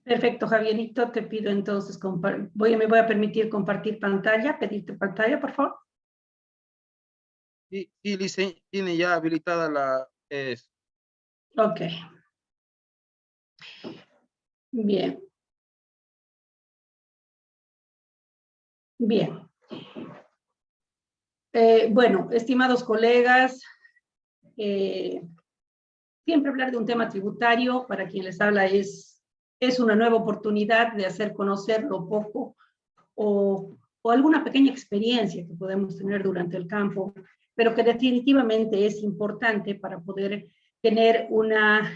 Perfecto, Javierito, te pido entonces, me voy a permitir compartir pantalla, pedirte pantalla, por favor. Sí, Lice, tiene ya habilitada Ok. Bien. Bien. Bueno, estimados colegas, siempre hablar de un tema tributario, para quien les habla, es una nueva oportunidad de hacer conocer lo poco o alguna pequeña experiencia que podemos tener durante el campo, pero que definitivamente es importante para poder tener una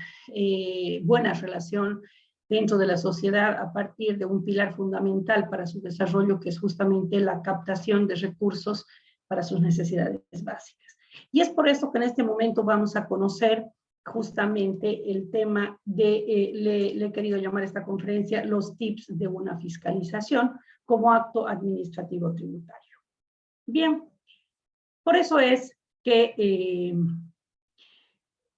buena relación dentro de la sociedad a partir de un pilar fundamental para su desarrollo, que es justamente la captación de recursos para sus necesidades básicas. Y es por eso que en este momento vamos a conocer justamente el tema de, le he querido llamar a esta conferencia, los tips de una fiscalización como acto administrativo tributario. Bien, por eso es que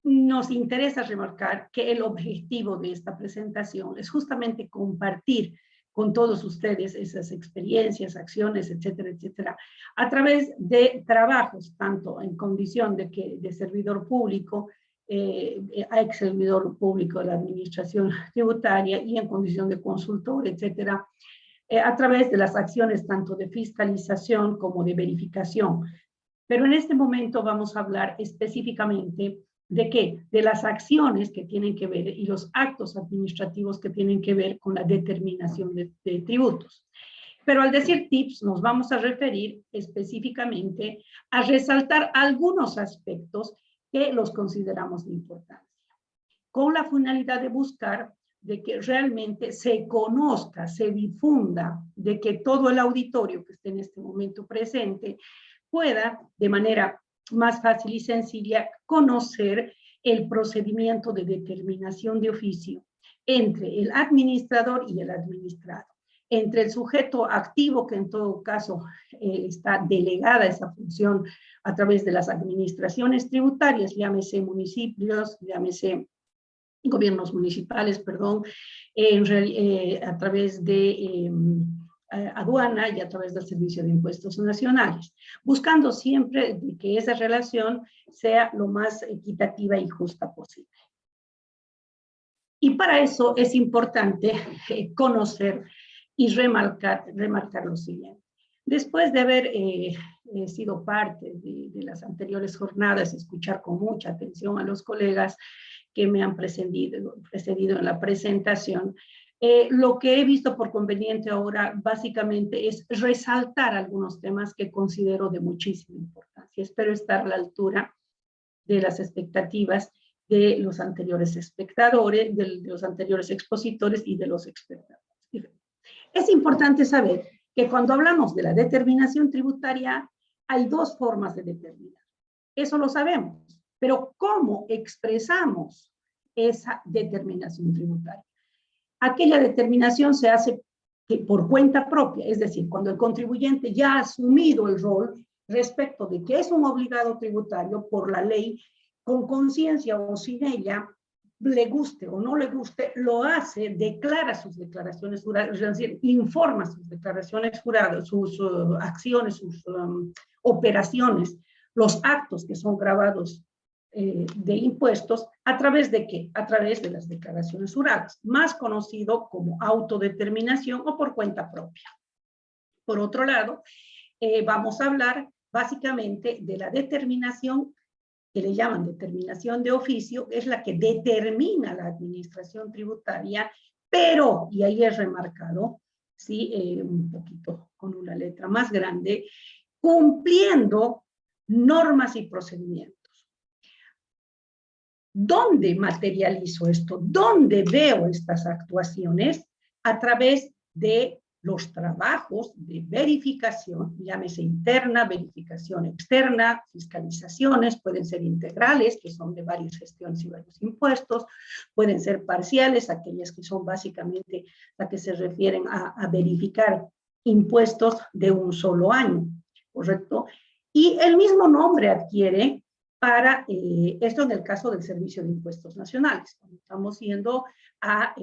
nos interesa remarcar que el objetivo de esta presentación es justamente compartir con todos ustedes esas experiencias, acciones, etcétera, etcétera, a través de trabajos, tanto en condición de servidor público, a ex servidor público de la administración tributaria y en condición de consultor, etcétera, a través de las acciones tanto de fiscalización como de verificación. Pero en este momento vamos a hablar específicamente ¿de qué? De las acciones que tienen que ver y los actos administrativos que tienen que ver con la determinación de tributos. Pero al decir tips nos vamos a referir específicamente a resaltar algunos aspectos que los consideramos de importancia, con la finalidad de buscar de que realmente se conozca, se difunda, de que todo el auditorio que esté en este momento presente pueda, de manera más fácil y sencilla, conocer el procedimiento de determinación de oficio entre el administrador y el administrado, entre el sujeto activo, que en todo caso está delegada esa función a través de las administraciones tributarias, llámese municipios, llámese gobiernos municipales, perdón, a través de aduana y a través del Servicio de Impuestos Nacionales, buscando siempre que esa relación sea lo más equitativa y justa posible. Y para eso es importante conocer y remarcar lo siguiente. Después de haber sido parte de las anteriores jornadas, escuchar con mucha atención a los colegas que me han precedido en la presentación, lo que he visto por conveniente ahora básicamente es resaltar algunos temas que considero de muchísima importancia. Espero estar a la altura de las expectativas de los anteriores espectadores, de los anteriores expositores y de los espectadores. Es importante saber que cuando hablamos de la determinación tributaria hay dos formas de determinar. Eso lo sabemos, pero ¿cómo expresamos esa determinación tributaria? Aquella determinación se hace por cuenta propia, es decir, cuando el contribuyente ya ha asumido el rol respecto de que es un obligado tributario por la ley, con conciencia o sin ella, le guste o no le guste, lo hace, declara sus declaraciones juradas, es decir, informa sus declaraciones juradas, sus acciones, sus operaciones, los actos que son grabados de impuestos, ¿a través de qué? A través de las declaraciones juradas, más conocido como autodeterminación o por cuenta propia. Por otro lado, vamos a hablar básicamente de la determinación que le llaman determinación de oficio, es la que determina la administración tributaria, pero, y ahí es remarcado, ¿sí? Un poquito con una letra más grande, cumpliendo normas y procedimientos. ¿Dónde materializo esto? ¿Dónde veo estas actuaciones? A través de los trabajos de verificación, llámese interna, verificación externa, fiscalizaciones, pueden ser integrales, que son de varias gestiones y varios impuestos, pueden ser parciales, aquellas que son básicamente las que se refieren a verificar impuestos de un solo año, ¿correcto? Y el mismo nombre adquiere para esto en el caso del Servicio de Impuestos Nacionales, cuando estamos yendo a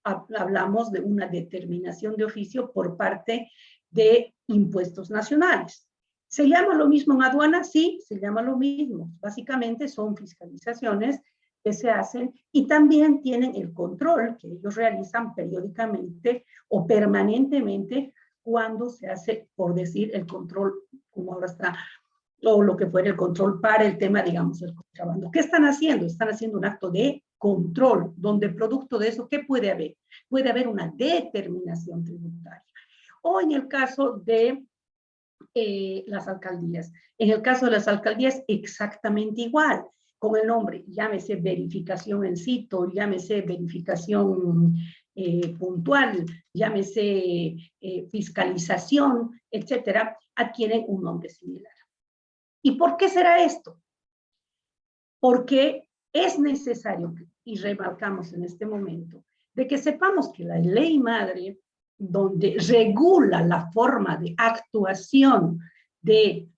hablamos de una determinación de oficio por parte de impuestos nacionales. ¿Se llama lo mismo en aduana? Sí, se llama lo mismo. Básicamente son fiscalizaciones que se hacen y también tienen el control que ellos realizan periódicamente o permanentemente cuando se hace, por decir, el control, como ahora está, o lo que fuera el control para el tema, digamos, del contrabando. ¿Qué están haciendo? Están haciendo un acto de control, donde producto de eso, ¿qué puede haber? Puede haber una determinación tributaria. O en el caso de las alcaldías. En el caso de las alcaldías, exactamente igual, con el nombre, llámese verificación en sitio, llámese verificación puntual, llámese fiscalización, etcétera, adquieren un nombre similar. ¿Y por qué será esto? Porque es necesario, y remarcamos en este momento, de que sepamos que la ley madre, donde regula la forma de actuación de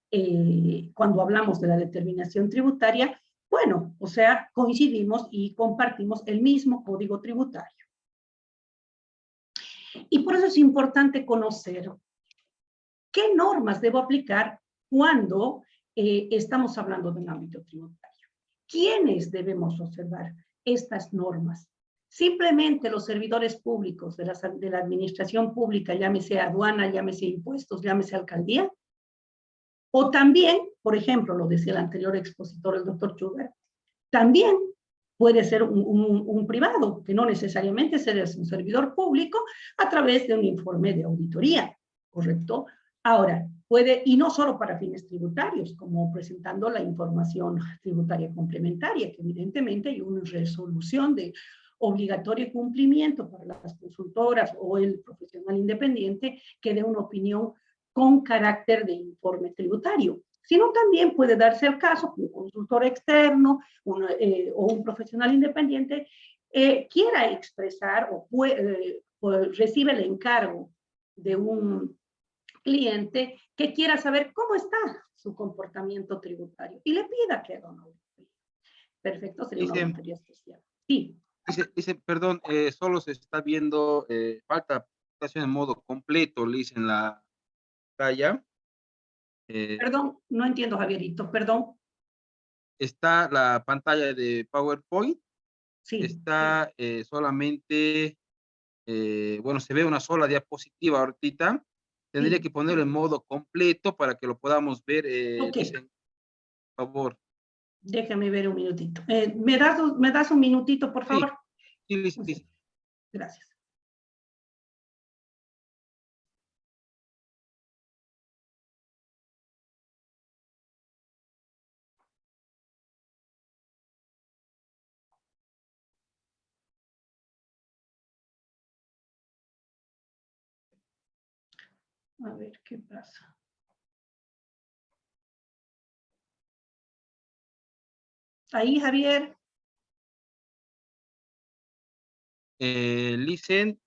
cuando hablamos de la determinación tributaria, bueno, o sea, coincidimos y compartimos el mismo código tributario. Y por eso es importante conocer qué normas debo aplicar cuando estamos hablando de un ámbito tributario. ¿Quiénes debemos observar estas normas? Simplemente los servidores públicos de la administración pública, llámese aduana, llámese impuestos, llámese alcaldía. O también, por ejemplo, lo decía el anterior expositor, el doctor Sugar, también puede ser un privado, que no necesariamente es un servidor público, a través de un informe de auditoría, ¿correcto? Ahora, puede, y no solo para fines tributarios, como presentando la información tributaria complementaria, que evidentemente hay una resolución de obligatorio cumplimiento para las consultoras o el profesional independiente que dé una opinión con carácter de informe tributario. Sino también puede darse el caso que un consultor externo o un profesional independiente quiera expresar o recibe el encargo de un cliente que quiera saber cómo está su comportamiento tributario y le pida que haga una auditoría. Perfecto, sería una Dice, auditoría especial. Sí. perdón, solo se está viendo, falta aplicación en modo completo, le dice en la pantalla. Perdón, no entiendo, Javierito, perdón. Está la pantalla de PowerPoint, Sí. está solamente, bueno, se ve una sola diapositiva ahorita. Tendría Sí. que ponerlo en modo completo para que lo podamos ver, Ok. dicen, por favor. Déjame ver un minutito. ¿Me das un minutito, por Sí, favor? sí, listo. Gracias. A ver qué pasa. Ahí, Javier. Listen,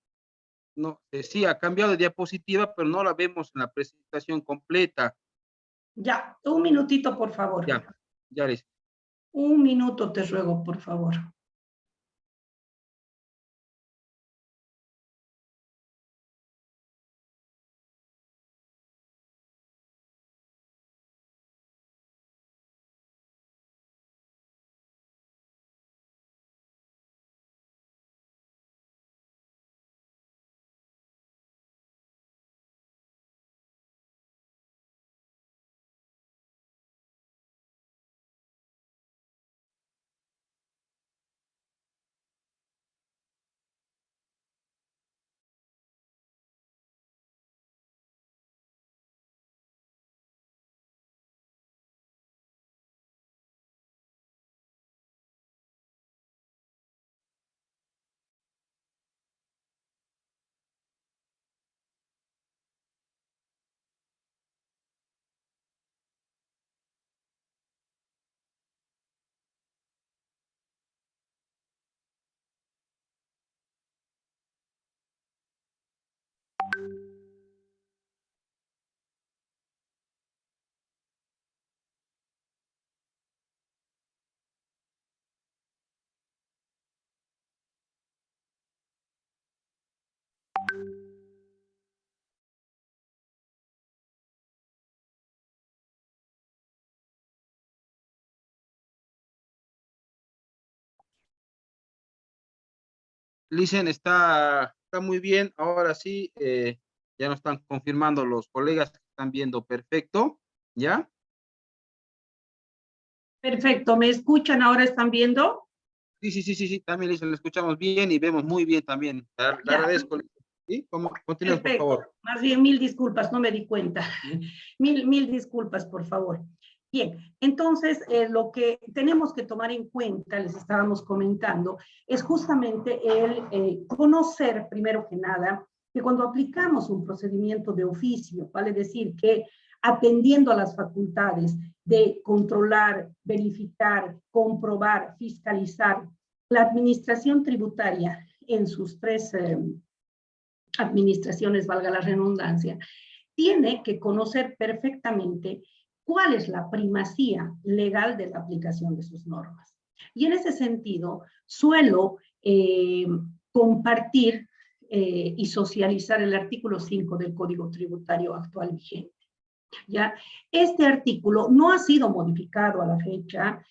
no, sí, ha cambiado de diapositiva, pero no la vemos en la presentación completa. Ya, un minutito, por favor. Ya listo. Un minuto te ruego, por favor. Licen, está muy bien. Ahora sí, ya nos están confirmando los colegas que están viendo perfecto, ¿ya? Perfecto, ¿me escuchan ahora? ¿Están viendo? Sí, sí, sí, sí, sí, también Licen, lo escuchamos bien y vemos muy bien también. Le Ya, agradezco. ¿Sí? Continuemos, por perfecto. favor. Más bien, mil disculpas, no me di cuenta. Mil disculpas, por favor. Bien, entonces lo que tenemos que tomar en cuenta, les estábamos comentando, es justamente el conocer, primero que nada, que cuando aplicamos un procedimiento de oficio, vale decir que atendiendo a las facultades de controlar, verificar, comprobar, fiscalizar, la administración tributaria en sus tres administraciones, valga la redundancia, tiene que conocer perfectamente cuál es la primacía legal de la aplicación de sus normas. Y en ese sentido, suelo compartir y socializar el artículo 5 del Código Tributario actual vigente. ¿Ya? Este artículo no ha sido modificado a la fecha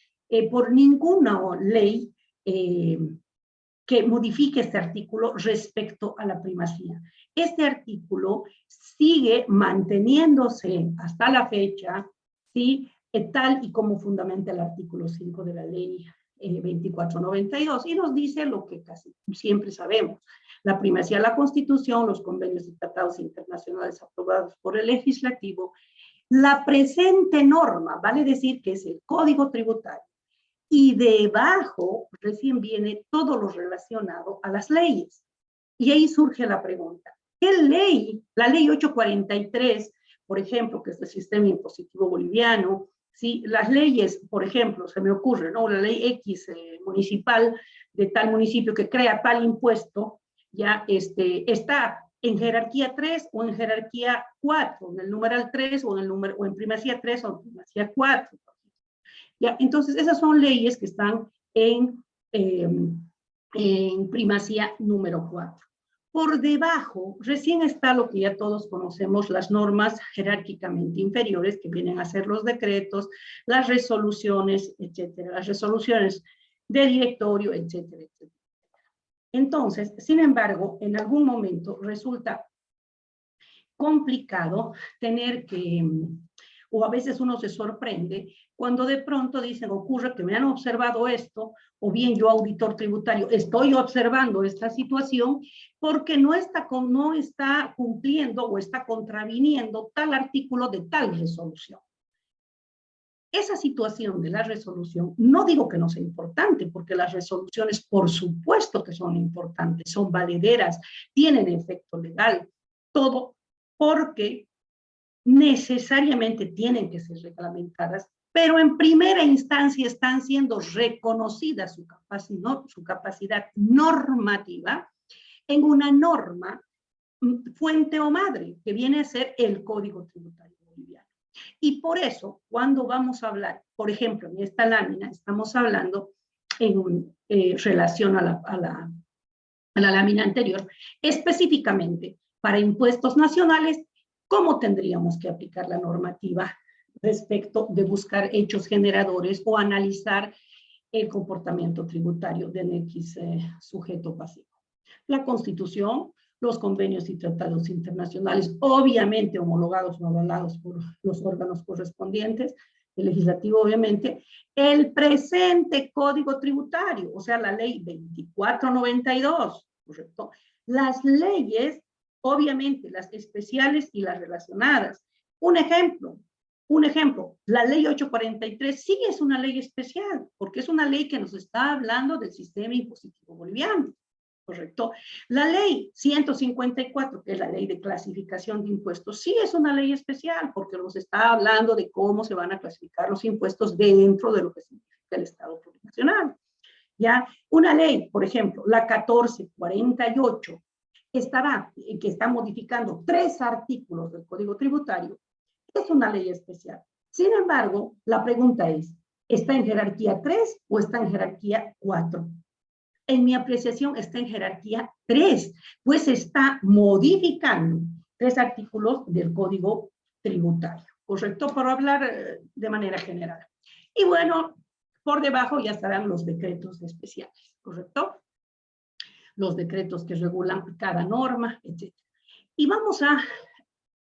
por ninguna ley que modifique este artículo respecto a la primacía. Este artículo sigue manteniéndose hasta la fecha, ¿sí? Tal y como fundamenta el artículo 5 de la ley 2492, y nos dice lo que casi siempre sabemos: la primacía de la Constitución, los convenios y tratados internacionales aprobados por el legislativo, la presente norma, vale decir que es el Código Tributario, y debajo recién viene todo lo relacionado a las leyes. Y ahí surge la pregunta: ¿qué ley? La ley 843, por ejemplo, que es el sistema impositivo boliviano, ¿sí? Las leyes, por ejemplo, se me ocurre, ¿no? La ley X municipal de tal municipio que crea tal impuesto, ya está en jerarquía 3 o en jerarquía 4, en el numeral 3 o en primacía 3 o en primacía 4. ¿Ya? Entonces, esas son leyes que están en primacía número 4. Por debajo, recién está lo que ya todos conocemos, las normas jerárquicamente inferiores, que vienen a ser los decretos, las resoluciones, etcétera, las resoluciones de directorio, etcétera, etcétera. Entonces, sin embargo, en algún momento resulta complicado tener que, o a veces uno se sorprende cuando de pronto dicen, ocurre que me han observado esto, o bien yo, auditor tributario, estoy observando esta situación porque no está cumpliendo o está contraviniendo tal artículo de tal resolución. Esa situación de la resolución, no digo que no sea importante, porque las resoluciones por supuesto que son importantes, son valederas, tienen efecto legal, todo porque necesariamente tienen que ser reglamentadas, pero en primera instancia están siendo reconocidas su capacidad normativa en una norma fuente o madre, que viene a ser el Código Tributario Boliviano. Y por eso, cuando vamos a hablar, por ejemplo, en esta lámina, estamos hablando en relación a la lámina anterior, específicamente para impuestos nacionales, ¿cómo tendríamos que aplicar la normativa respecto de buscar hechos generadores o analizar el comportamiento tributario del X sujeto pasivo? La Constitución, los convenios y tratados internacionales, obviamente homologados o avalados por los órganos correspondientes, el legislativo obviamente, el presente Código Tributario, o sea, la ley 2492, ¿correcto? Las leyes, obviamente, las especiales y las relacionadas. Un ejemplo, la ley 843 sí es una ley especial, porque es una ley que nos está hablando del sistema impositivo boliviano. ¿Correcto? La ley 154, que es la ley de clasificación de impuestos, sí es una ley especial porque nos está hablando de cómo se van a clasificar los impuestos dentro de lo que significa el Estado plurinacional. ¿Ya? Una ley, por ejemplo, la 1448, que está modificando 3 artículos del Código Tributario, es una ley especial. Sin embargo, la pregunta es, ¿está en jerarquía 3 o está en jerarquía 4? En mi apreciación está en jerarquía 3, pues está modificando 3 artículos del Código Tributario, ¿correcto? Por hablar de manera general. Y bueno, por debajo ya estarán los decretos especiales, ¿correcto? los decretos que regulan cada norma, etc. Y vamos a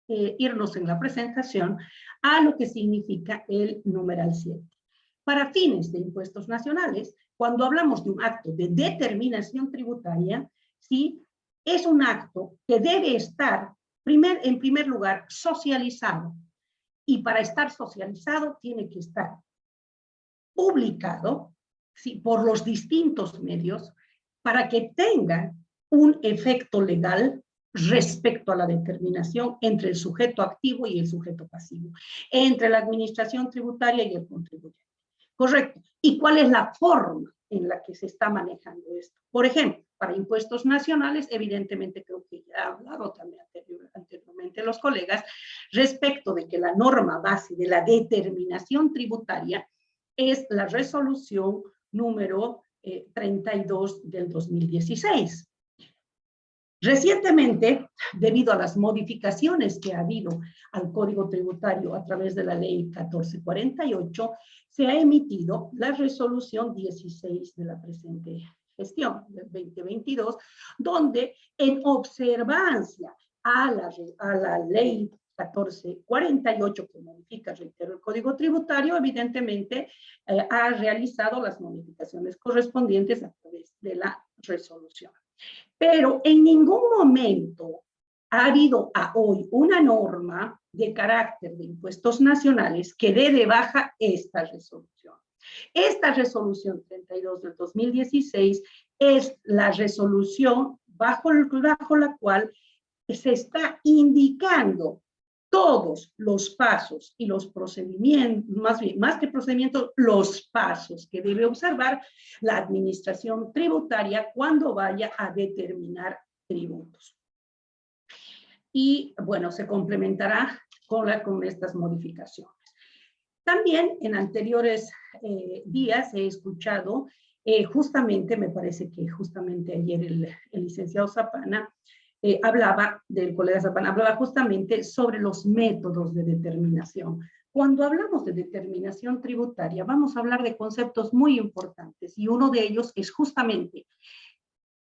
irnos en la presentación a lo que significa el numeral 7. Para fines de impuestos nacionales, cuando hablamos de un acto de determinación tributaria, ¿sí? Es un acto que debe estar, en primer lugar, socializado. Y para estar socializado tiene que estar publicado, ¿sí? Por los distintos medios para que tenga un efecto legal respecto a la determinación entre el sujeto activo y el sujeto pasivo, entre la administración tributaria y el contribuyente. Correcto. ¿Y cuál es la forma en la que se está manejando esto? Por ejemplo, para impuestos nacionales, evidentemente creo que ya han hablado también anteriormente los colegas, respecto de que la norma base de la determinación tributaria es la resolución número 32 del 2016. Recientemente, debido a las modificaciones que ha habido al Código Tributario a través de la Ley 1448, se ha emitido la resolución 16 de la presente gestión del 2022, donde en observancia a la Ley 1448, que modifica, reitero, el Código Tributario, evidentemente ha realizado las modificaciones correspondientes a través de la resolución. Pero en ningún momento ha habido a hoy una norma de carácter de impuestos nacionales que dé de baja esta resolución. Esta resolución 32 del 2016 es la resolución bajo la cual se está indicando todos los pasos y los procedimientos, más que procedimientos, los pasos que debe observar la administración tributaria cuando vaya a determinar tributos. Y bueno, se complementará con estas modificaciones. También en anteriores días he escuchado, justamente, me parece que justamente ayer el licenciado Zapana, del colega Zapana, hablaba justamente sobre los métodos de determinación. Cuando hablamos de determinación tributaria, vamos a hablar de conceptos muy importantes y uno de ellos es justamente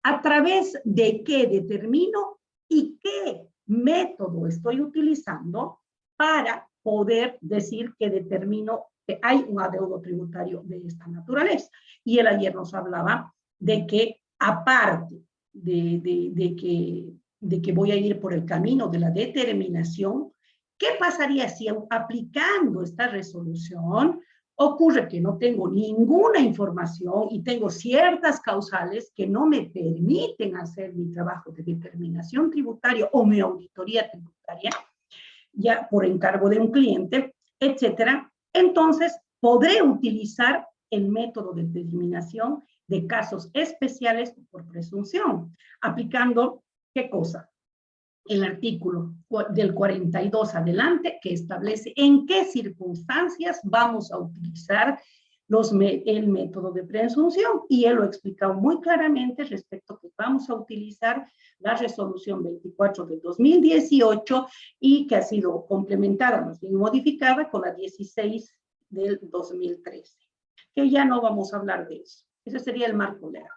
a través de qué determino y qué método estoy utilizando para poder decir que determino que hay un adeudo tributario de esta naturaleza. Y él ayer nos hablaba de que aparte de que voy a ir por el camino de la determinación, ¿qué pasaría si aplicando esta resolución ocurre que no tengo ninguna información y tengo ciertas causales que no me permiten hacer mi trabajo de determinación tributaria o mi auditoría tributaria, ya por encargo de un cliente, etcétera? Entonces, podré utilizar el método de determinación de casos especiales por presunción, aplicando, ¿qué cosa? El artículo del 42 adelante, que establece en qué circunstancias vamos a utilizar el método de presunción, y él lo ha explicado muy claramente respecto a que vamos a utilizar la resolución 24 del 2018 y que ha sido complementada, más bien modificada, con la 16 del 2013, que ya no vamos a hablar de eso. Ese sería el marco legal.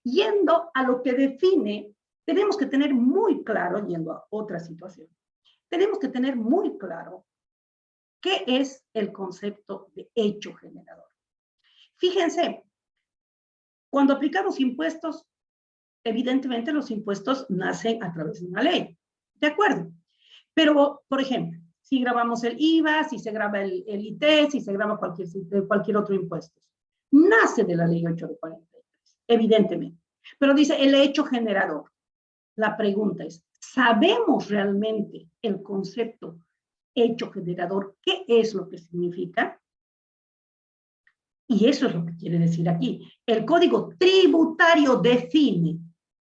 Yendo a lo que define, tenemos que tener muy claro, yendo a otra situación, tenemos que tener muy claro qué es el concepto de hecho generador. Fíjense, cuando aplicamos impuestos, evidentemente los impuestos nacen a través de una ley, ¿de acuerdo? Pero, por ejemplo, si grabamos el IVA, si se graba el IT, si se graba cualquier otro impuesto, nace de la ley 8 de 43, evidentemente. Pero dice el hecho generador. La pregunta es, ¿sabemos realmente el concepto hecho generador? ¿Qué es lo que significa? Y eso es lo que quiere decir aquí. El Código Tributario define,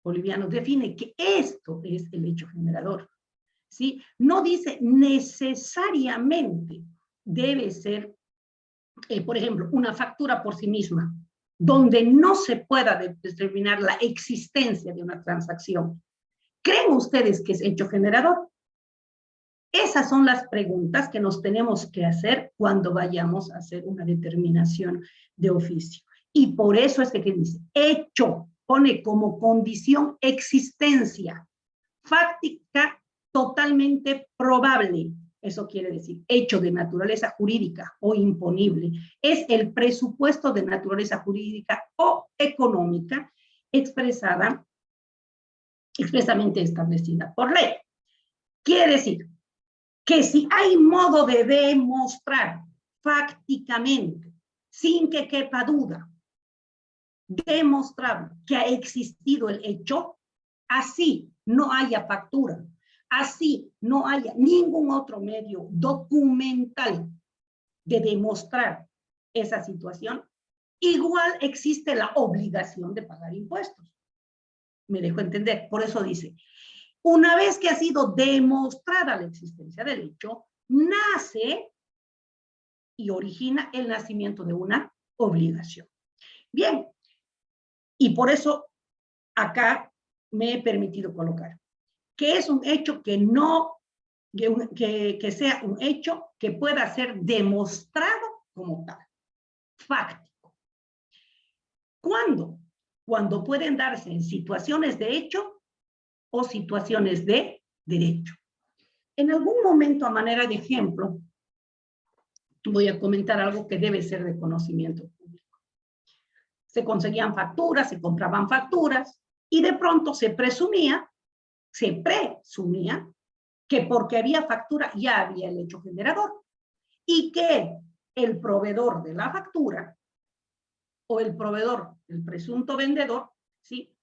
boliviano, define que esto es el hecho generador, ¿sí? No dice necesariamente debe ser, por ejemplo, una factura por sí misma, donde no se pueda determinar la existencia de una transacción. ¿Creen ustedes que es hecho generador? Esas son las preguntas que nos tenemos que hacer cuando vayamos a hacer una determinación de oficio. Y por eso es que dice hecho pone como condición existencia fáctica totalmente probable. Eso quiere decir hecho de naturaleza jurídica o imponible. Es el presupuesto de naturaleza jurídica o económica expresamente establecida por ley. Quiere decir que si hay modo de demostrar fácticamente, sin que quepa duda, demostrar que ha existido el hecho, así no haya factura, así no haya ningún otro medio documental de demostrar esa situación, igual existe la obligación de pagar impuestos. Me dejo entender, por eso dice, una vez que ha sido demostrada la existencia del hecho, nace y origina el nacimiento de una obligación. Bien, y por eso acá me he permitido colocar que es un hecho que no, que sea un hecho que pueda ser demostrado como tal, fáctico. ¿Cuándo? Cuando pueden darse en situaciones de hecho o situaciones de derecho. En algún momento, a manera de ejemplo, voy a comentar algo que debe ser de conocimiento público. Se conseguían facturas, se compraban facturas, y de pronto se presumía que porque había factura ya había el hecho generador, y que el proveedor de la factura, o el proveedor, el presunto vendedor, ¿sí?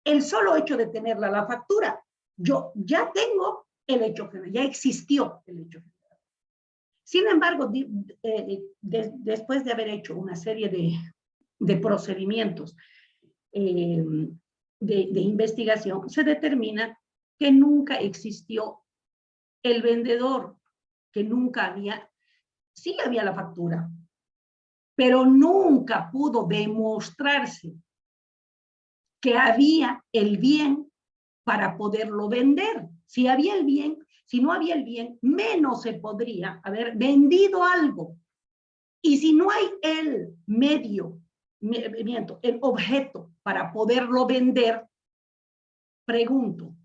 El solo hecho de tenerla la factura, yo ya tengo el hecho generador, ya existió el hecho generador. Sin embargo, después de haber hecho una serie de procedimientos de investigación, se determina que nunca existió el vendedor, que nunca había, sí había la factura, pero nunca pudo demostrarse que había el bien para poderlo vender. Si había el bien, si no había el bien, menos se podría haber vendido algo. Y si no hay el medio, el objeto para poderlo vender, pregunto,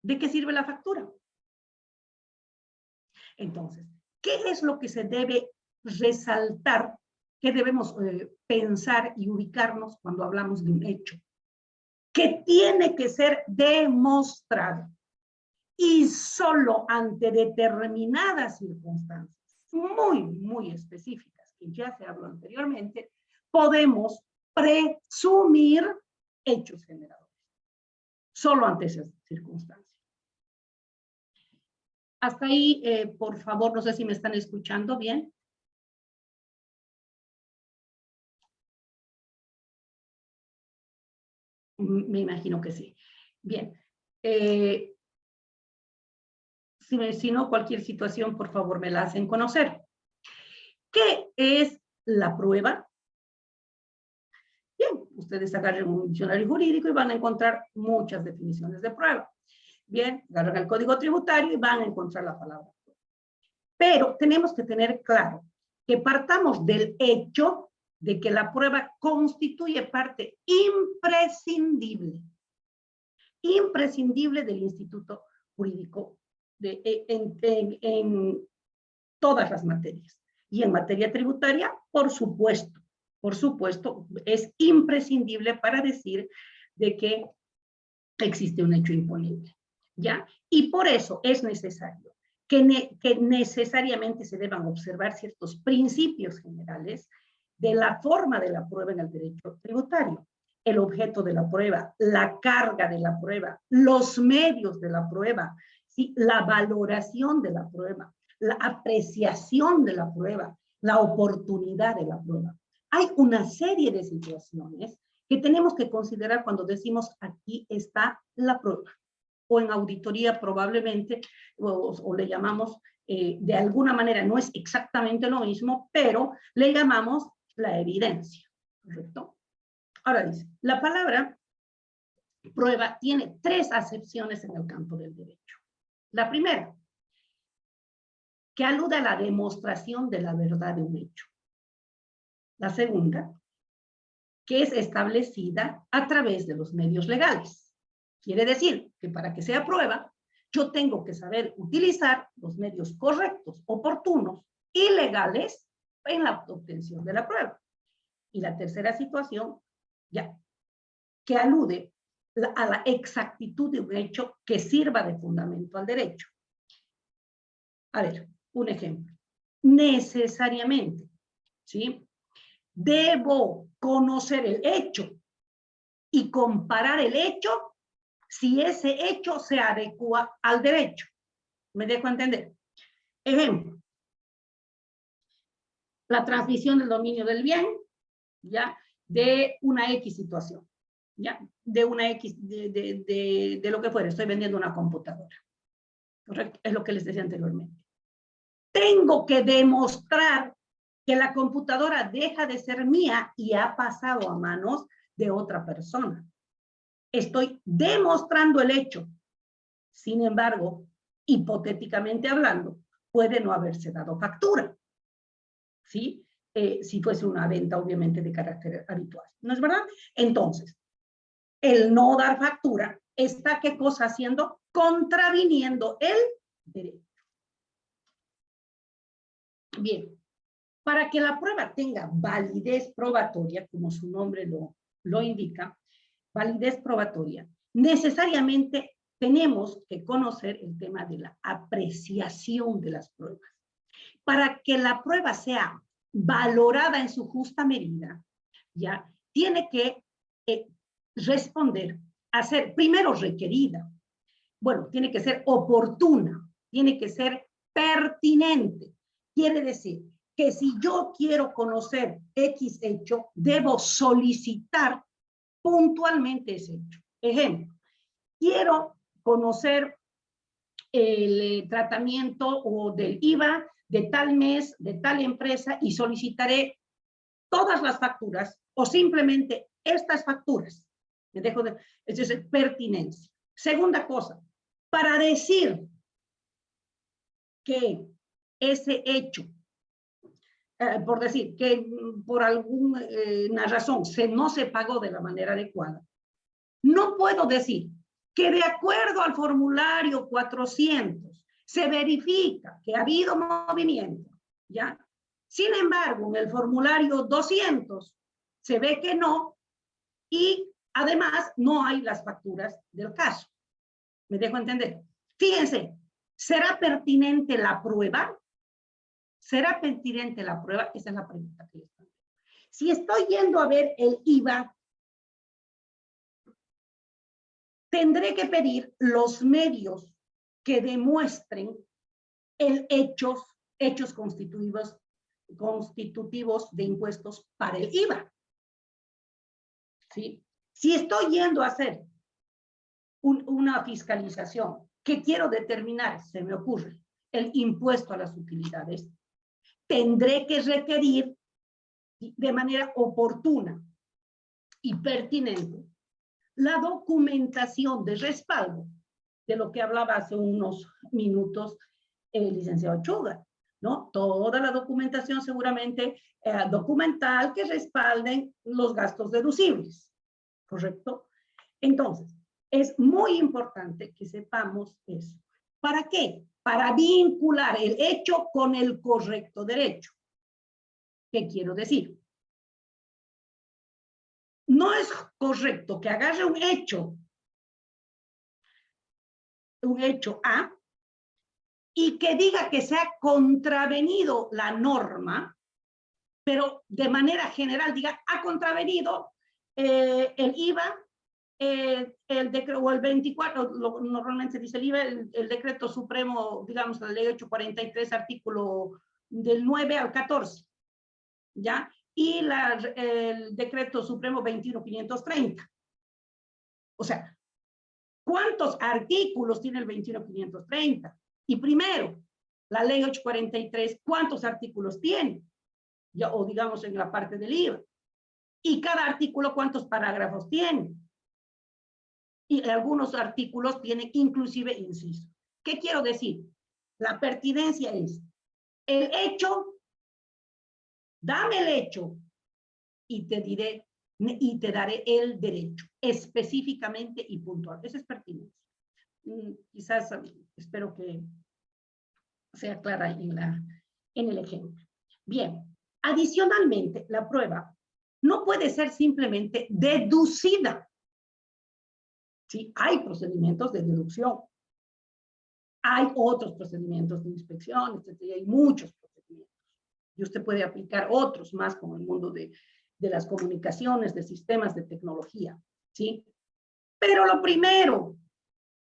¿de qué sirve la factura? Entonces, ¿qué es lo que se debe resaltar? ¿Qué debemos pensar y ubicarnos cuando hablamos de un hecho? Que tiene que ser demostrado. Y solo ante determinadas circunstancias muy, muy específicas, que ya se habló anteriormente, podemos presumir hechos generadores. Solo ante esas circunstancias. Hasta ahí, por favor, no sé si me están escuchando bien. Me imagino que sí. Bien. Si no, cualquier situación, por favor, me la hacen conocer. ¿Qué es la prueba? Bien, ustedes agarran un diccionario jurídico y van a encontrar muchas definiciones de prueba. Bien, agarran el código tributario y van a encontrar la palabra prueba. Pero tenemos que tener claro que partamos del hecho de que la prueba constituye parte imprescindible del instituto jurídico en todas las materias. Y en materia tributaria, por supuesto, es imprescindible para decir de que existe un hecho imponible, ¿ya? Y por eso es necesario que necesariamente se deban observar ciertos principios generales de la forma de la prueba en el derecho tributario. El objeto de la prueba, la carga de la prueba, los medios de la prueba, ¿sí? La valoración de la prueba, la apreciación de la prueba, la oportunidad de la prueba. Hay una serie de situaciones que tenemos que considerar cuando decimos aquí está la prueba. O en auditoría probablemente, o le llamamos de alguna manera, no es exactamente lo mismo, pero le llamamos la evidencia, ¿correcto? Ahora dice, la palabra prueba tiene 3 acepciones en el campo del derecho. La primera, que alude a la demostración de la verdad de un hecho. La segunda, que es establecida a través de los medios legales. Quiere decir que para que sea prueba, yo tengo que saber utilizar los medios correctos, oportunos y legales en la obtención de la prueba. Y la tercera situación, ya, que alude a la exactitud de un hecho que sirva de fundamento al derecho. A ver, un ejemplo. Necesariamente, ¿sí? Debo conocer el hecho y comparar el hecho si ese hecho se adecua al derecho. ¿Me dejo entender? Ejemplo. La transmisión del dominio del bien, ¿ya? De una X situación, ¿ya? De una X, de lo que fuera. Estoy vendiendo una computadora. ¿Correcto? Es lo que les decía anteriormente. Tengo que demostrar que la computadora deja de ser mía y ha pasado a manos de otra persona. Estoy demostrando el hecho. Sin embargo, hipotéticamente hablando, puede no haberse dado factura. ¿Sí? Si fuese una venta, obviamente, de carácter habitual. ¿No es verdad? Entonces, el no dar factura está, ¿qué cosa haciendo? Contraviniendo el derecho. Bien, para que la prueba tenga validez probatoria, como su nombre lo indica, validez probatoria, necesariamente tenemos que conocer el tema de la apreciación de las pruebas. Para que la prueba sea valorada en su justa medida, ya tiene que responder a ser primero requerida. Bueno, tiene que ser oportuna, tiene que ser pertinente. Quiere decir que si yo quiero conocer X hecho, debo solicitar puntualmente ese hecho. Ejemplo, quiero conocer el tratamiento o del IVA de tal mes, de tal empresa, y solicitaré todas las facturas o simplemente estas facturas. Me dejo de, es decir, pertinencia. Segunda cosa, para decir que ese hecho, por decir que por alguna razón no se pagó de la manera adecuada, no puedo decir que de acuerdo al formulario 400 se verifica que ha habido movimiento, ¿ya? Sin embargo, en el formulario 200 se ve que no, y además no hay las facturas del caso. ¿Me dejo entender? Fíjense, ¿será pertinente la prueba? ¿Será pertinente la prueba? Esa es la pregunta que les pongo. Si estoy yendo a ver el IVA, tendré que pedir los medios que demuestren el hechos constitutivos de impuestos para el IVA. ¿Sí? Si estoy yendo a hacer una fiscalización que quiero determinar, se me ocurre, el impuesto a las utilidades, tendré que requerir de manera oportuna y pertinente la documentación de respaldo de lo que hablaba hace unos minutos el licenciado Chuga, ¿no? Toda la documentación seguramente documental que respalden los gastos deducibles, ¿correcto? Entonces, es muy importante que sepamos eso. ¿Para qué? Para vincular el hecho con el correcto derecho. ¿Qué quiero decir? No es correcto que agarre un hecho A, y que diga que se ha contravenido la norma, pero de manera general diga, ha contravenido el IVA, el decreto, o el 24, normalmente se dice el IVA, el decreto supremo, digamos, la ley 843, artículo del 9 al 14, ¿ya? Y el decreto supremo 21530. O sea, ¿cuántos artículos tiene el 21530? Y primero, la ley 843, ¿cuántos artículos tiene? Ya, o digamos en la parte del IVA. Y cada artículo, ¿cuántos parágrafos tiene? Y algunos artículos tienen inclusive inciso. ¿Qué quiero decir? La pertinencia es el hecho, dame el hecho y te diré y te daré el derecho, específicamente y puntual. Eso es pertinente. Quizás, espero que sea clara en el ejemplo. Bien, adicionalmente, la prueba no puede ser simplemente deducida. Sí, hay procedimientos de deducción. Hay otros procedimientos de inspección, etc. Hay muchos procedimientos. Y usted puede aplicar otros más como el mundo de las comunicaciones, de sistemas de tecnología. ¿Sí? Pero lo primero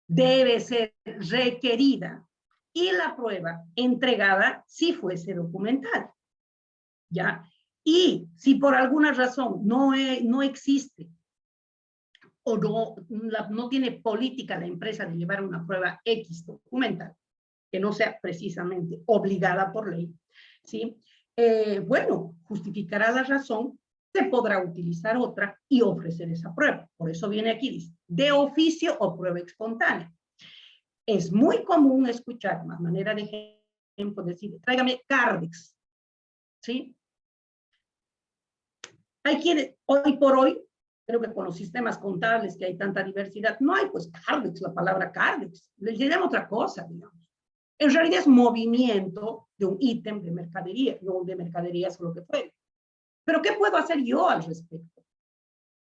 debe ser requerida y la prueba entregada si fuese documental. ¿Ya? Y si por alguna razón no existe o no tiene política la empresa de llevar una prueba X documental, que no sea precisamente obligada por ley, ¿sí? Bueno, justificará la razón, se podrá utilizar otra y ofrecer esa prueba. Por eso viene aquí, dice, de oficio o prueba espontánea. Es muy común escuchar, más manera de ejemplo, decir, tráigame Cardex, ¿sí? Hay quienes, hoy por hoy, creo que con los sistemas contables que hay tanta diversidad, no hay pues Cardex, la palabra Cardex, le llaman otra cosa, digamos. En realidad es movimiento de un ítem de mercadería, no de mercaderías o lo que fuera. Pero ¿qué puedo hacer yo al respecto?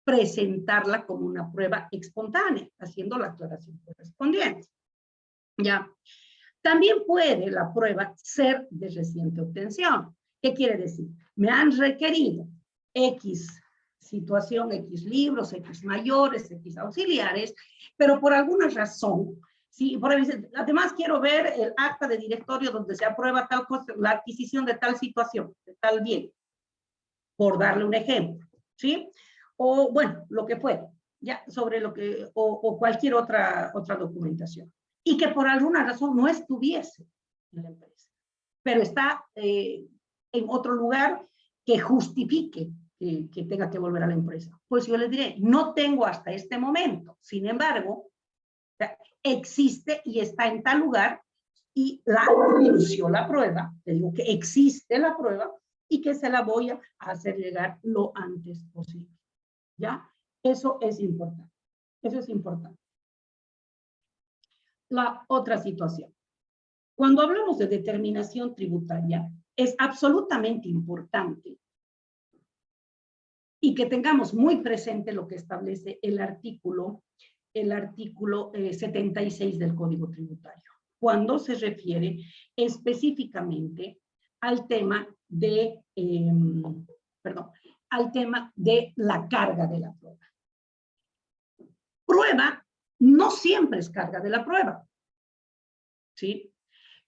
Presentarla como una prueba espontánea, haciendo la aclaración correspondiente. ¿Ya? También puede la prueba ser de reciente obtención. ¿Qué quiere decir? Me han requerido X situación, X libros, X mayores, X auxiliares, pero por alguna razón, ¿sí? Por ahí, además quiero ver el acta de directorio donde se aprueba tal cosa, la adquisición de tal situación, de tal bien, por darle un ejemplo, ¿sí? O bueno, lo que fuera, ya sobre lo que, o cualquier otra documentación. Y que por alguna razón no estuviese en la empresa, pero está en otro lugar que justifique que tenga que volver a la empresa. Pues yo les diré, no tengo hasta este momento, sin embargo, existe y está en tal lugar y la anunció la prueba, te digo que existe la prueba y que se la voy a hacer llegar lo antes posible. ¿Ya? Eso es importante. Eso es importante. La otra situación. Cuando hablamos de determinación tributaria, es absolutamente importante y que tengamos muy presente lo que establece el artículo 76 del Código Tributario, cuando se refiere específicamente al tema de, al tema de la carga de la prueba. Prueba no siempre es carga de la prueba, ¿sí?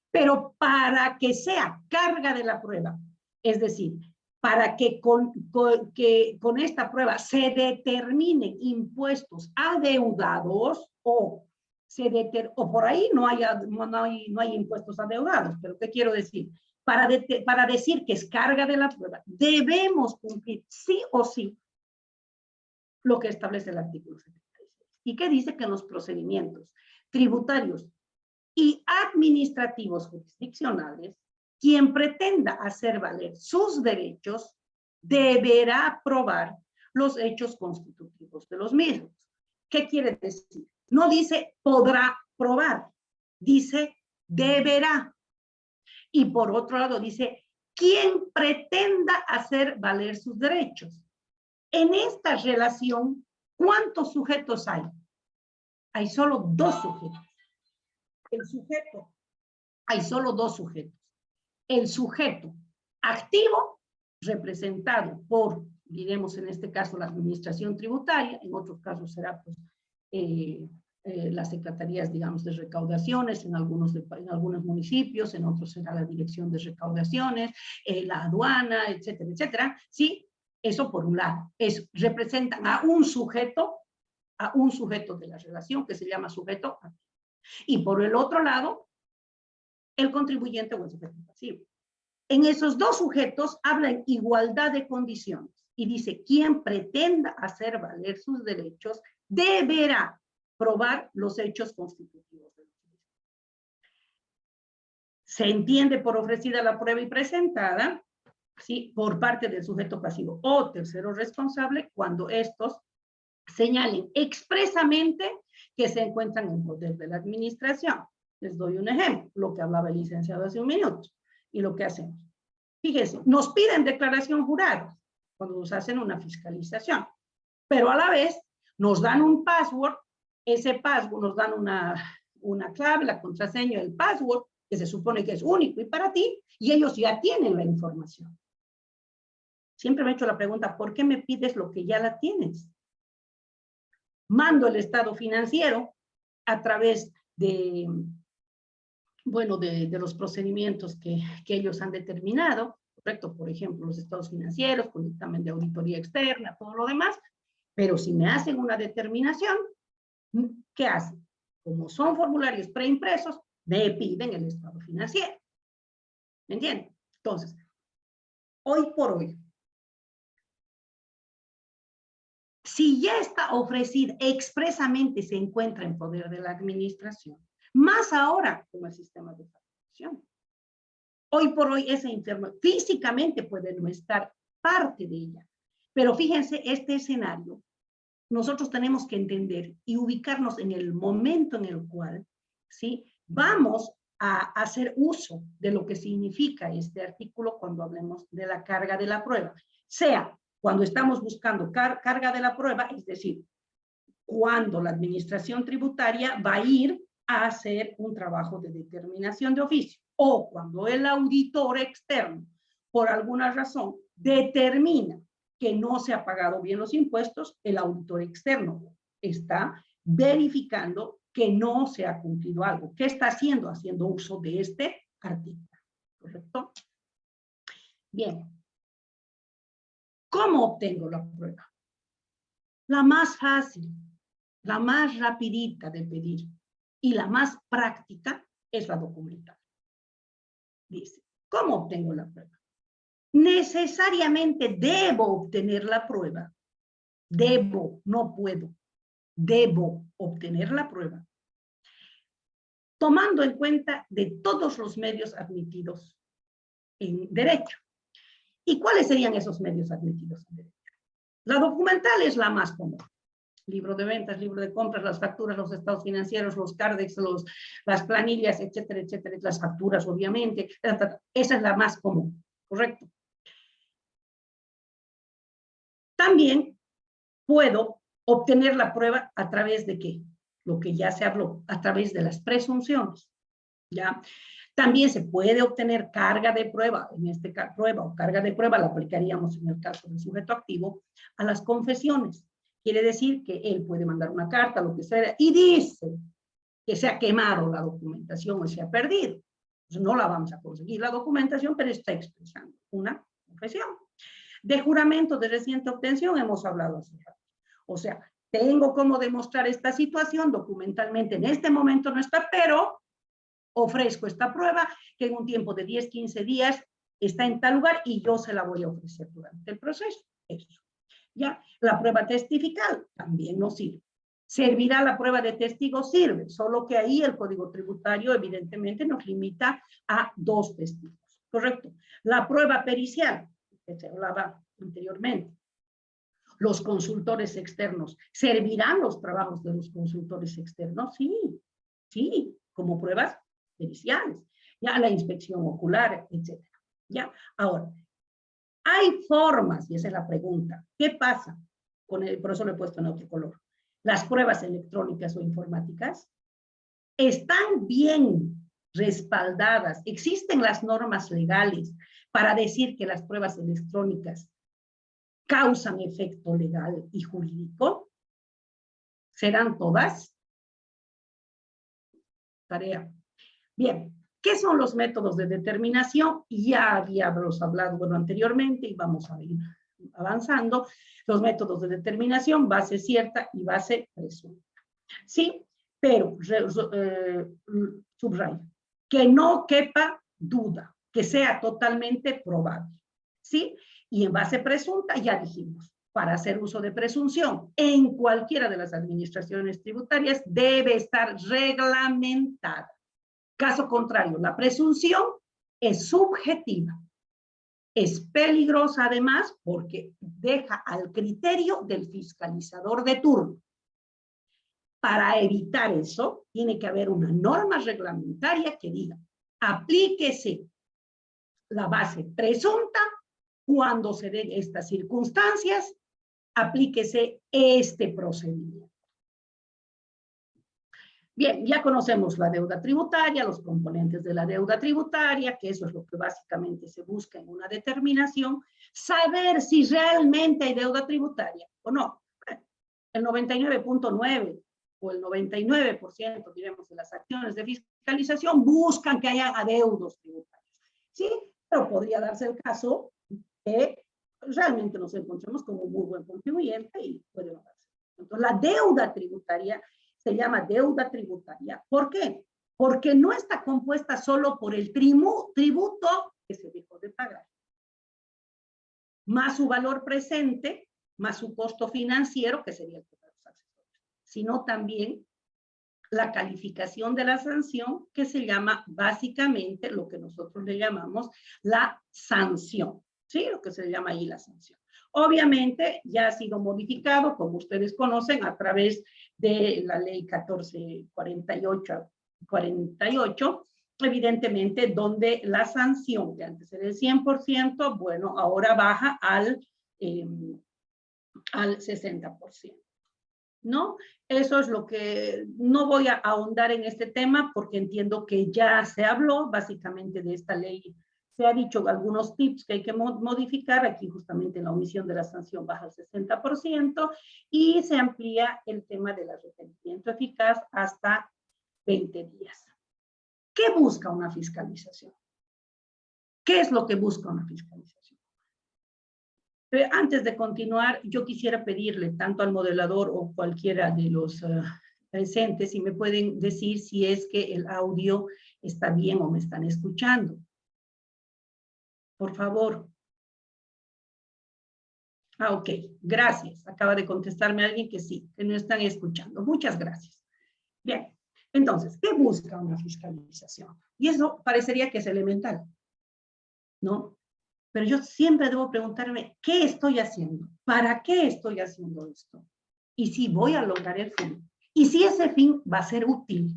Pero para que sea carga de la prueba, es decir, para que con esta prueba se determinen impuestos adeudados o por ahí no hay impuestos adeudados, pero ¿qué quiero decir? Para decir que es carga de la prueba, debemos cumplir sí o sí lo que establece el artículo 76. ¿Y qué dice? Que en los procedimientos tributarios y administrativos jurisdiccionales, quien pretenda hacer valer sus derechos deberá probar los hechos constitutivos de los mismos. ¿Qué quiere decir? No dice podrá probar, dice deberá. Y por otro lado dice quien pretenda hacer valer sus derechos. En esta relación, ¿cuántos sujetos hay? Hay solo dos sujetos. El sujeto, hay solo dos sujetos. El sujeto activo, representado por, diremos en este caso, la administración tributaria, en otros casos será pues, las secretarías, digamos, de recaudaciones, en algunos municipios, en otros será la dirección de recaudaciones, la aduana, etcétera, etcétera. Sí, eso por un lado, representa a un sujeto de la relación que se llama sujeto activo. Y por el otro lado, el contribuyente o el sujeto pasivo. En esos dos sujetos habla en igualdad de condiciones y dice, quien pretenda hacer valer sus derechos deberá probar los hechos constitutivos de los mismos. Se entiende por ofrecida la prueba y presentada ¿sí? Por parte del sujeto pasivo o tercero responsable cuando estos señalen expresamente que se encuentran en poder de la administración. Les doy un ejemplo, lo que hablaba el licenciado hace un minuto, y lo que hacemos. Fíjense, nos piden declaración jurada cuando nos hacen una fiscalización, pero a la vez nos dan un password, ese password nos dan una clave, la contraseña, el password, que se supone que es único y para ti, y ellos ya tienen la información. Siempre me he hecho la pregunta, ¿por qué me pides lo que ya la tienes? Mando el estado financiero a través de, bueno, de los procedimientos que ellos han determinado, ¿correcto? Por ejemplo, los estados financieros, con dictamen de auditoría externa, todo lo demás, pero si me hacen una determinación, ¿qué hacen? Como son formularios preimpresos, me piden el estado financiero. ¿Me entienden? Entonces, hoy por hoy, si ya está ofrecida expresamente se encuentra en poder de la administración, más ahora con el sistema de facturación. Hoy por hoy esa información físicamente puede no estar parte de ella, pero fíjense este escenario, nosotros tenemos que entender y ubicarnos en el momento en el cual, ¿sí? Vamos a hacer uso de lo que significa este artículo cuando hablemos de la carga de la prueba, sea cuando estamos buscando carga de la prueba, es decir, cuando la administración tributaria va a ir a hacer un trabajo de determinación de oficio, o cuando el auditor externo, por alguna razón, determina que no se ha pagado bien los impuestos, el auditor externo está verificando que no se ha cumplido algo. ¿Qué está haciendo? Haciendo uso de este artículo, ¿correcto? Bien. ¿Cómo obtengo la prueba? La más fácil, la más rapidita de pedir y la más práctica es la documental. Dice, ¿cómo obtengo la prueba? Necesariamente debo obtener la prueba. Debo, no puedo. Debo obtener la prueba. Tomando en cuenta de todos los medios admitidos en derecho. ¿Y cuáles serían esos medios admitidos en derecho? La documental es la más común. Libro de ventas, libro de compras, las facturas, los estados financieros, los CARDEX, las planillas, etcétera, etcétera, las facturas, obviamente. Esa es la más común, ¿correcto? También puedo obtener la prueba a través de ¿qué? Lo que ya se habló, a través de las presunciones, ¿ya? También se puede obtener carga de prueba, en este caso, prueba o carga de prueba la aplicaríamos en el caso del sujeto activo, a las confesiones. Quiere decir que él puede mandar una carta, lo que sea, y dice que se ha quemado la documentación o se ha perdido. Entonces no la vamos a conseguir la documentación, pero está expresando una confesión. De juramento de reciente obtención hemos hablado hace rato. O sea, tengo cómo demostrar esta situación documentalmente. En este momento no está, pero ofrezco esta prueba que en un tiempo de 10, 15 días está en tal lugar y yo se la voy a ofrecer durante el proceso. Eso. ¿Ya? La prueba testifical también nos sirve. ¿Servirá la prueba de testigo? Sirve, solo que ahí el Código Tributario evidentemente nos limita a 2 testigos, ¿correcto? La prueba pericial, que se hablaba anteriormente. Los consultores externos, ¿servirán los trabajos de los consultores externos? Sí, sí, como pruebas periciales. Ya la inspección ocular, etcétera. Ya, ahora, hay formas, y esa es la pregunta, ¿qué pasa? Por eso lo he puesto en otro color. Las pruebas electrónicas o informáticas están bien respaldadas. Existen las normas legales para decir que las pruebas electrónicas causan efecto legal y jurídico. ¿Serán todas? Tarea. Bien. ¿Qué son los métodos de determinación? Ya habíamos hablado anteriormente y vamos a ir avanzando. Los métodos de determinación, base cierta y base presunta. Sí, pero subrayo, que no quepa duda, que sea totalmente probable. ¿Sí? Y en base presunta, ya dijimos, para hacer uso de presunción en cualquiera de las administraciones tributarias debe estar reglamentada. Caso contrario, la presunción es subjetiva. Es peligrosa además porque deja al criterio del fiscalizador de turno. Para evitar eso, tiene que haber una norma reglamentaria que diga, aplíquese la base presunta cuando se den estas circunstancias, aplíquese este procedimiento. Bien, ya conocemos la deuda tributaria, los componentes de la deuda tributaria, que eso es lo que básicamente se busca en una determinación, saber si realmente hay deuda tributaria o no. El 99.9 o el 99%, diremos, de las acciones de fiscalización buscan que haya adeudos tributarios. Sí, pero podría darse el caso que realmente nos encontremos como un muy buen contribuyente y puede no darse. Entonces, la deuda tributaria se llama deuda tributaria. ¿Por qué? Porque no está compuesta solo por el tributo que se dejó de pagar, más su valor presente, más su costo financiero, que sería el de los accesorios, sino también la calificación de la sanción, que se llama básicamente lo que nosotros le llamamos la sanción, ¿sí? Lo que se llama ahí la sanción. Obviamente ya ha sido modificado, como ustedes conocen, a través de la ley 1448, evidentemente, donde la sanción, que antes era el 100%, bueno, ahora baja al 60%. ¿No? Eso es lo que no voy a ahondar en este tema porque entiendo que ya se habló básicamente de esta ley. Se ha dicho algunos tips que hay que modificar. Aquí justamente la omisión de la sanción baja al 60% y se amplía el tema del arrepentimiento eficaz hasta 20 días. ¿Qué busca una fiscalización? ¿Qué es lo que busca una fiscalización? Pero antes de continuar, yo quisiera pedirle tanto al modelador o cualquiera de los presentes si me pueden decir si es que el audio está bien o me están escuchando. Por favor. Ah, ok, gracias. Acaba de contestarme alguien que sí, que no están escuchando. Muchas gracias. Bien, entonces, ¿qué busca una fiscalización? Y eso parecería que es elemental, ¿no? Pero yo siempre debo preguntarme, ¿qué estoy haciendo? ¿Para qué estoy haciendo esto? Y si voy a lograr el fin. Y si ese fin va a ser útil.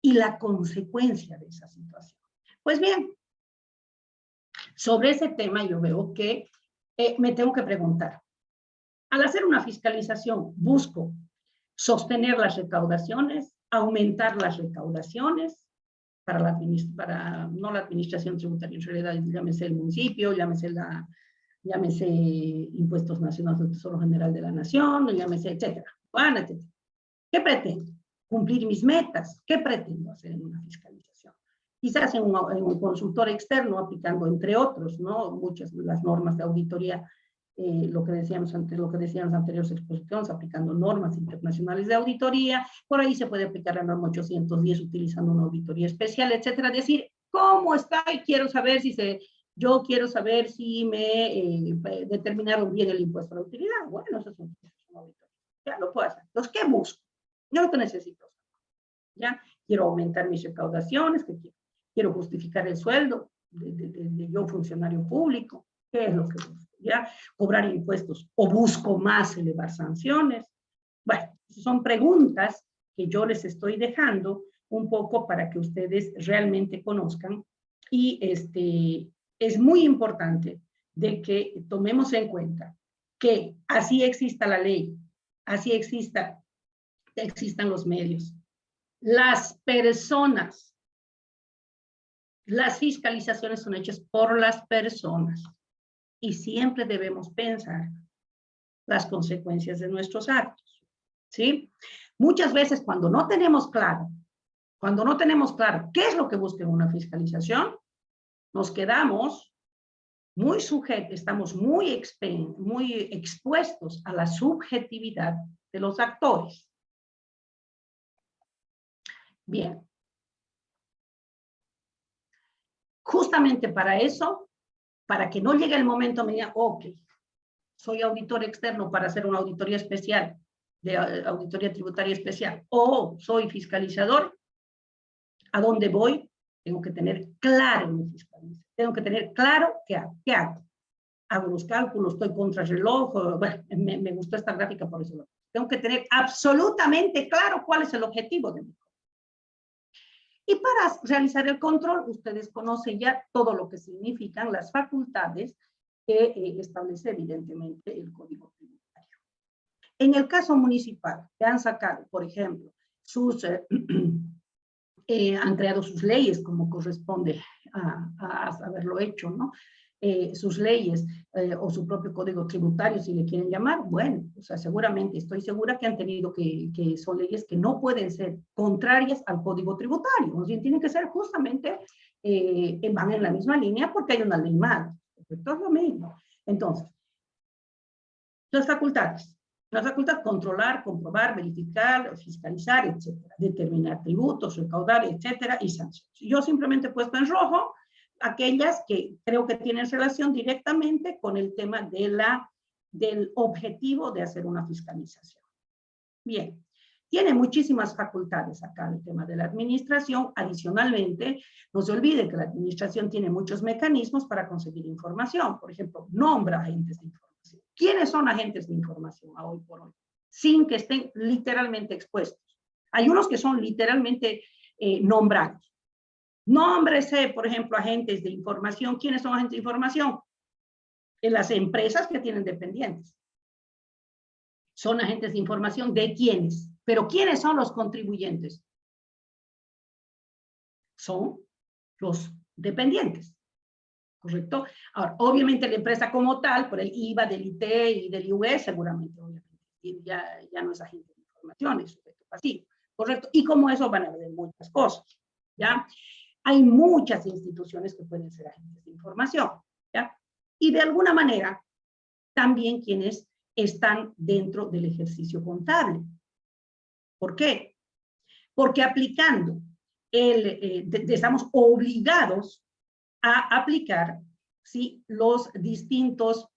Y la consecuencia de esa situación. Pues bien, sobre ese tema yo veo que me tengo que preguntar. Al hacer una fiscalización, busco sostener las recaudaciones, aumentar las recaudaciones, no la administración tributaria, en realidad llámese el municipio, llámese impuestos nacionales del Tesoro General de la Nación, llámese, etcétera. Bueno, etcétera. ¿Qué pretendo? Cumplir mis metas. ¿Qué pretendo hacer en una fiscalización? Quizás en un consultor externo, aplicando, entre otros, ¿no? Muchas de las normas de auditoría, lo que decíamos en anteriores exposiciones, aplicando normas internacionales de auditoría. Por ahí se puede aplicar la norma 810 utilizando una auditoría especial, etcétera. Es decir, ¿cómo está? Y yo quiero saber si me determinaron bien el impuesto a la utilidad. Bueno, eso es una auditoría. Ya lo puedo hacer. Entonces, ¿qué busco? Yo lo que necesito. ¿Ya? Quiero aumentar mis recaudaciones, quiero justificar el sueldo de yo funcionario público. ¿Qué es lo que busco? ¿Ya? Cobrar impuestos o busco más elevar sanciones. Bueno, son preguntas que yo les estoy dejando un poco para que ustedes realmente conozcan y es muy importante de que tomemos en cuenta que así exista la ley, así existan los medios, las personas, las fiscalizaciones son hechas por las personas y siempre debemos pensar las consecuencias de nuestros actos, ¿sí? Muchas veces cuando no tenemos claro qué es lo que busca una fiscalización, nos quedamos muy sujetos, estamos muy expuestos a la subjetividad de los actores. Bien. Justamente para eso, para que no llegue el momento, me digan, ok, soy auditor externo para hacer una auditoría especial, de auditoría tributaria especial, o soy fiscalizador, ¿a dónde voy? Tengo que tener claro mi fiscalización. Tengo que tener claro qué hago. Hago los cálculos, estoy contra el reloj. Bueno, me gustó esta gráfica por eso. Tengo que tener absolutamente claro cuál es el objetivo de mi control. Y para realizar el control, ustedes conocen ya todo lo que significan las facultades que establece evidentemente el Código Tributario. En el caso municipal, que han sacado, por ejemplo, han creado sus leyes como corresponde a haberlo hecho, ¿no? Sus leyes o su propio código tributario, si le quieren llamar, bueno, o sea, seguramente, estoy segura que han tenido que son leyes que no pueden ser contrarias al código tributario, o sea, tienen que ser justamente, van en la misma línea porque hay una ley madre, ¿correcto? Es lo mismo. Entonces, las facultades. La facultad controlar, comprobar, verificar, fiscalizar, etcétera, determinar tributos, recaudar, etcétera, y sanciones. Yo simplemente he puesto en rojo aquellas que creo que tienen relación directamente con el tema del objetivo de hacer una fiscalización. Bien, tiene muchísimas facultades acá el tema de la administración. Adicionalmente, no se olvide que la administración tiene muchos mecanismos para conseguir información. Por ejemplo, nombra agentes de información. ¿Quiénes son agentes de información a hoy por hoy? Sin que estén literalmente expuestos. Hay unos que son literalmente nombrados. Nómbrese, por ejemplo, agentes de información. ¿Quiénes son agentes de información? En las empresas que tienen dependientes. Son agentes de información de quiénes. Pero ¿quiénes son los contribuyentes? Son los dependientes. ¿Correcto? Ahora, obviamente la empresa como tal, por el IVA del IT y del IUE, seguramente, obviamente, ya no es agente de información, es sujeto pasivo. ¿Correcto? Y como eso van a haber muchas cosas, ¿ya? Hay muchas instituciones que pueden ser agentes de información, ¿ya? Y de alguna manera, también quienes están dentro del ejercicio contable. ¿Por qué? Porque aplicando, estamos obligados a aplicar, ¿sí?, los distintos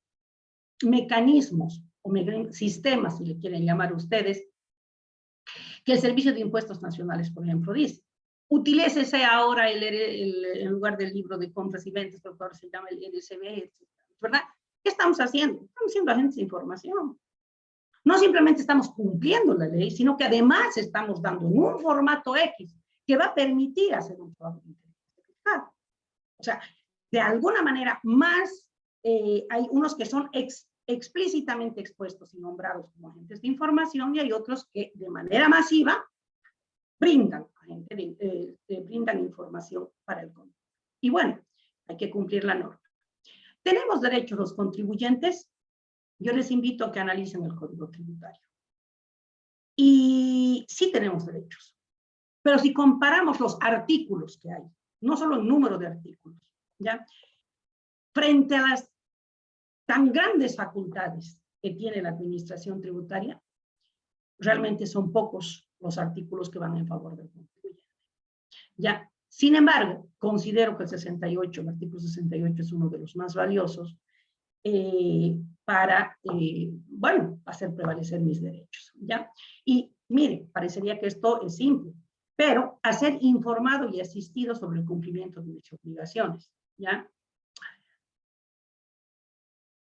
mecanismos o sistemas, si le quieren llamar ustedes, que el Servicio de Impuestos Nacionales, por ejemplo, dice. Utilícese ahora en lugar del libro de compras y ventas, por favor, se llama el LSB, ¿verdad? ¿Qué estamos haciendo? Estamos siendo agentes de información. No simplemente estamos cumpliendo la ley, sino que además estamos dando en un formato X que va a permitir hacer un trabajo de inteligencia fiscal. O sea, de alguna manera más, hay unos que son explícitamente expuestos y nombrados como agentes de información y hay otros que de manera masiva brindan información para el control. Y bueno, hay que cumplir la norma. ¿Tenemos derechos los contribuyentes? Yo les invito a que analicen el Código Tributario. Y sí tenemos derechos, pero si comparamos los artículos que hay, no solo el número de artículos, ¿ya?, frente a las tan grandes facultades que tiene la administración tributaria, realmente son pocos los artículos que van en favor del contribuyente. ¿Ya? Sin embargo, considero que el artículo 68 es uno de los más valiosos para, bueno, hacer prevalecer mis derechos, ¿ya? Y mire, parecería que esto es simple, pero a ser informado y asistido sobre el cumplimiento de mis obligaciones, ¿ya?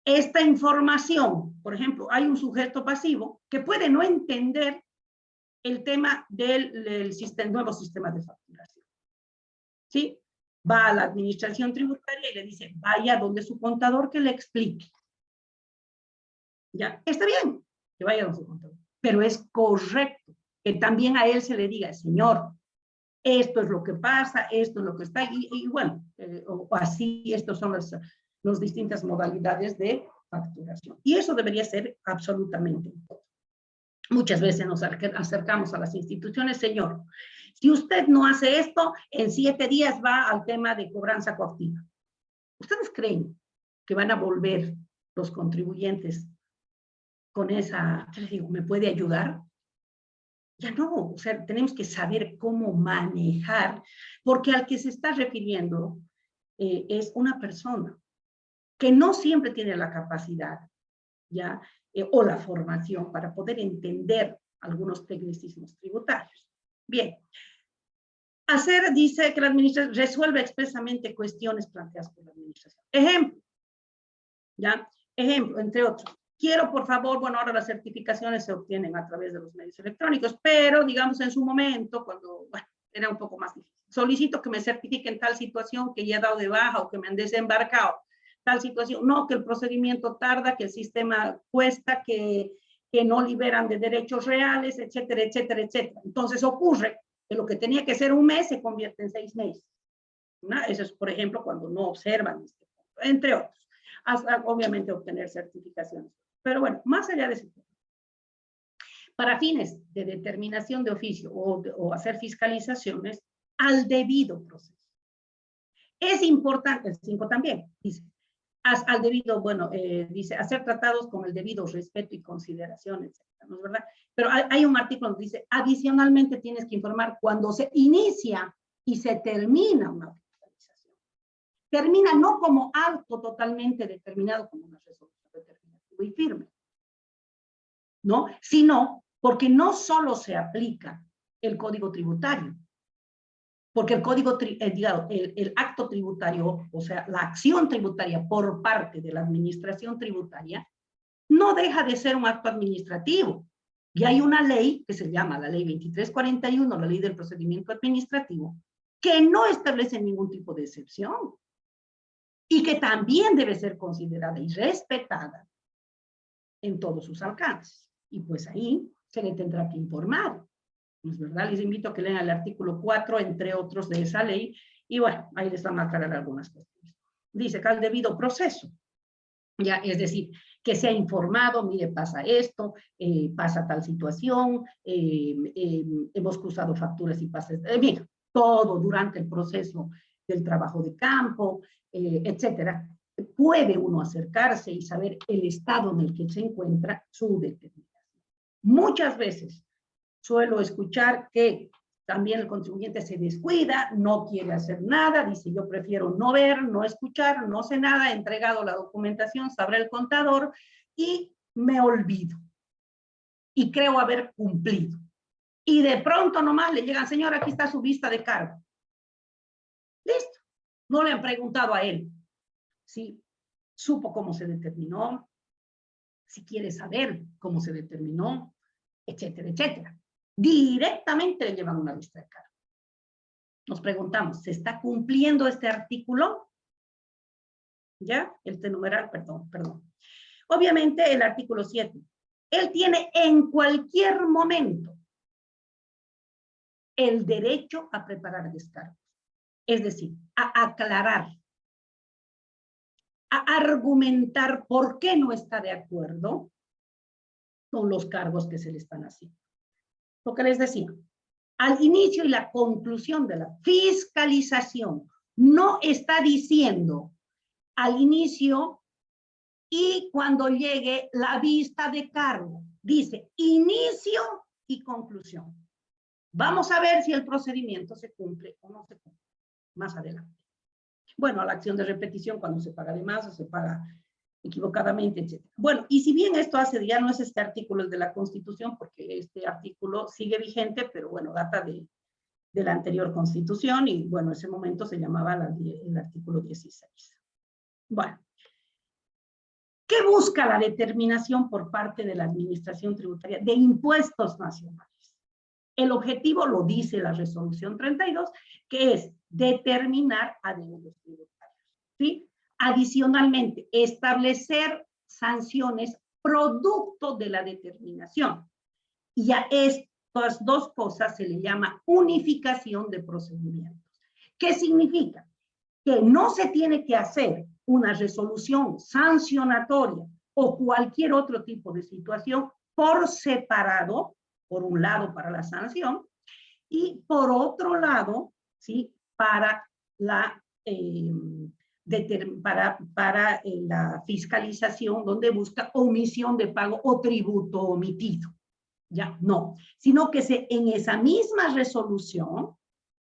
Esta información, por ejemplo, hay un sujeto pasivo que puede no entender el tema del nuevo sistema de facturación, ¿sí? Va a la administración tributaria y le dice, vaya donde su contador que le explique. Ya, está bien que vaya donde su contador, pero es correcto que también a él se le diga, señor, esto es lo que pasa, esto es lo que está, y bueno, o así, estos son las distintas modalidades de facturación. Y eso debería ser absolutamente todo. Muchas veces nos acercamos a las instituciones, señor, si usted no hace esto, en 7 días va al tema de cobranza coactiva. ¿Ustedes creen que van a volver los contribuyentes con esa, ¿qué les digo, me puede ayudar? Ya no, o sea, tenemos que saber cómo manejar, porque al que se está refiriendo es una persona que no siempre tiene la capacidad, ¿ya? O la formación para poder entender algunos tecnicismos tributarios. Bien, dice que la administración resuelve expresamente cuestiones planteadas por la administración. Ejemplo, ¿ya? Ejemplo, entre otros. Quiero, por favor, bueno, ahora las certificaciones se obtienen a través de los medios electrónicos, pero, digamos, en su momento, cuando, bueno, era un poco más difícil. Solicito que me certifiquen tal situación, que ya he dado de baja o que me han desembarcado, tal situación. No, que el procedimiento tarda, que el sistema cuesta, que no liberan de derechos reales, etcétera, etcétera, etcétera. Entonces ocurre que lo que tenía que ser un mes se convierte en 6 meses. ¿No? Eso es, por ejemplo, cuando no observan este punto, entre otros. Hasta, obviamente, obtener certificaciones. Pero bueno, más allá de eso, para fines de determinación de oficio o hacer fiscalizaciones, al debido proceso. Es importante, el 5 también, dice, al debido, bueno, dice, hacer tratados con el debido respeto y consideración, etcétera, ¿no es verdad? Pero hay un artículo que dice, adicionalmente tienes que informar cuando se inicia y se termina una fiscalización. Termina no como acto totalmente determinado, como una resolución determinativa y firme, ¿no? Sino porque no solo se aplica el Código Tributario, porque el acto tributario, o sea, la acción tributaria por parte de la administración tributaria, no deja de ser un acto administrativo. Y hay una ley que se llama la Ley 2341, la Ley del Procedimiento Administrativo, que no establece ningún tipo de excepción y que también debe ser considerada y respetada en todos sus alcances. Y pues ahí se le tendrá que informar. ¿No es verdad? Les invito a que lean el artículo 4, entre otros, de esa ley, y bueno, ahí les van a aclarar algunas cuestiones. Dice que al debido proceso, ya, es decir, que se ha informado, mire, pasa esto, pasa tal situación, hemos cruzado facturas y pasa, mira, todo durante el proceso del trabajo de campo, etcétera, puede uno acercarse y saber el estado en el que se encuentra su determinación. Muchas veces suelo escuchar que también el contribuyente se descuida, no quiere hacer nada, dice yo prefiero no ver, no escuchar, no sé nada, he entregado la documentación, sabrá el contador y me olvido. Y creo haber cumplido. Y de pronto nomás le llegan, señor, aquí está su vista de cargo. Listo. No le han preguntado a él si supo cómo se determinó, si quiere saber cómo se determinó, etcétera, etcétera. Directamente le llevan una vista de cargo. Nos preguntamos, ¿se está cumpliendo este artículo? ¿Ya? Este numeral, perdón. Obviamente el artículo 7. Él tiene en cualquier momento el derecho a preparar descargos. Es decir, a aclarar, a argumentar por qué no está de acuerdo con los cargos que se le están haciendo. Lo que les decía, al inicio y la conclusión de la fiscalización, no está diciendo al inicio y cuando llegue la vista de cargo. Dice inicio y conclusión. Vamos a ver si el procedimiento se cumple o no se cumple más adelante. Bueno, la acción de repetición cuando se paga de más o se paga equivocadamente, etc. Bueno, y si bien esto ya no es este artículo de la Constitución, porque este artículo sigue vigente, pero bueno, data de la anterior Constitución y bueno, en ese momento se llamaba el artículo 16. Bueno, ¿qué busca la determinación por parte de la Administración Tributaria de impuestos nacionales? El objetivo lo dice la resolución 32, que es determinar adeudos tributarios, ¿sí? Adicionalmente, establecer sanciones producto de la determinación. Y a estas dos cosas se le llama unificación de procedimientos. ¿Qué significa? Que no se tiene que hacer una resolución sancionatoria o cualquier otro tipo de situación por separado, por un lado para la sanción y por otro lado, ¿sí? Para la la fiscalización donde busca omisión de pago o tributo omitido. Ya, no, sino que en esa misma resolución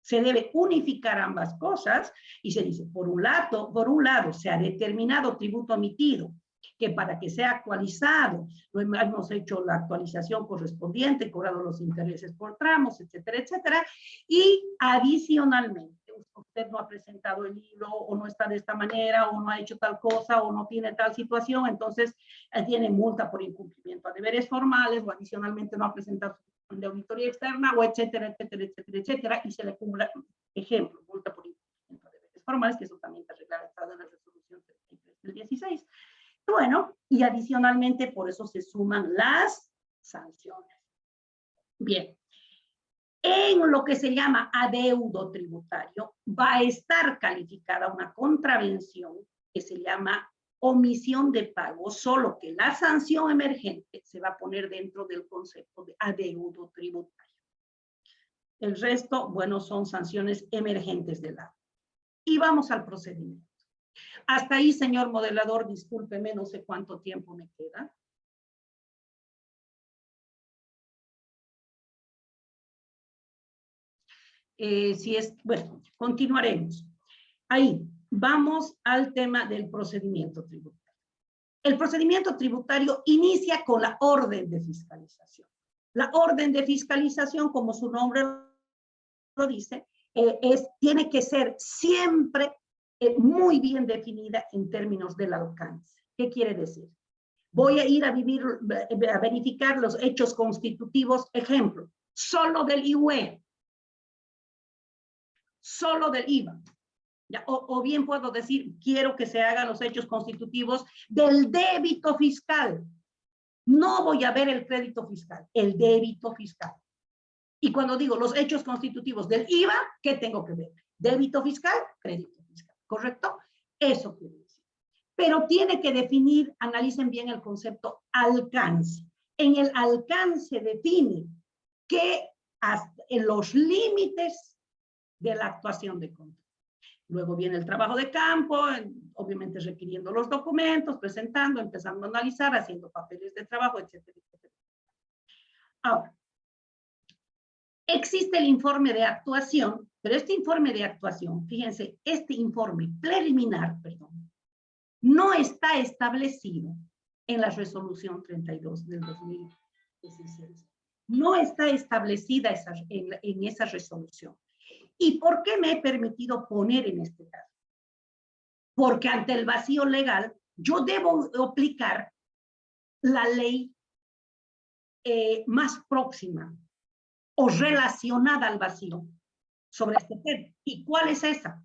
se debe unificar ambas cosas y se dice, por un lado se ha determinado tributo omitido que para que sea actualizado, hemos hecho la actualización correspondiente, cobrado los intereses por tramos, etcétera, etcétera, y adicionalmente, usted no ha presentado el libro, o no está de esta manera, o no ha hecho tal cosa, o no tiene tal situación, entonces tiene multa por incumplimiento a deberes formales, o adicionalmente no ha presentado de auditoría externa, o etcétera, etcétera, etcétera, etcétera, y se le cumpla, ejemplo, multa por incumplimiento a deberes formales, que eso también está reglamentado en la resolución 33 del 16. Bueno, y adicionalmente por eso se suman las sanciones. Bien, en lo que se llama adeudo tributario va a estar calificada una contravención que se llama omisión de pago, solo que la sanción emergente se va a poner dentro del concepto de adeudo tributario. El resto, bueno, son sanciones emergentes del acto. Y vamos al procedimiento. Hasta ahí, señor modelador, discúlpeme, no sé cuánto tiempo me queda. Bueno, continuaremos. Ahí, vamos al tema del procedimiento tributario. El procedimiento tributario inicia con la orden de fiscalización. La orden de fiscalización, como su nombre lo dice, tiene que ser siempre muy bien definida en términos del alcance. ¿Qué quiere decir? Voy a ir a verificar los hechos constitutivos, ejemplo, solo del IUE, solo del IVA. ¿Ya? O bien puedo decir, quiero que se hagan los hechos constitutivos del débito fiscal. No voy a ver el crédito fiscal, el débito fiscal. Y cuando digo los hechos constitutivos del IVA, ¿qué tengo que ver? Débito fiscal, crédito fiscal, ¿correcto? Eso quiere decir. Pero tiene que definir, analicen bien el concepto alcance. En el alcance define que hasta en los límites de la actuación de control. Luego viene el trabajo de campo, obviamente requiriendo los documentos, presentando, empezando a analizar, haciendo papeles de trabajo, etcétera, etcétera. Ahora, existe el informe de actuación, pero este informe de actuación, fíjense, este informe preliminar, perdón, no está establecido en la resolución 32 del 2016. No está establecida en esa resolución. ¿Y por qué me he permitido poner en este caso? Porque ante el vacío legal, yo debo aplicar la ley más próxima o relacionada al vacío sobre este tema. ¿Y cuál es esa?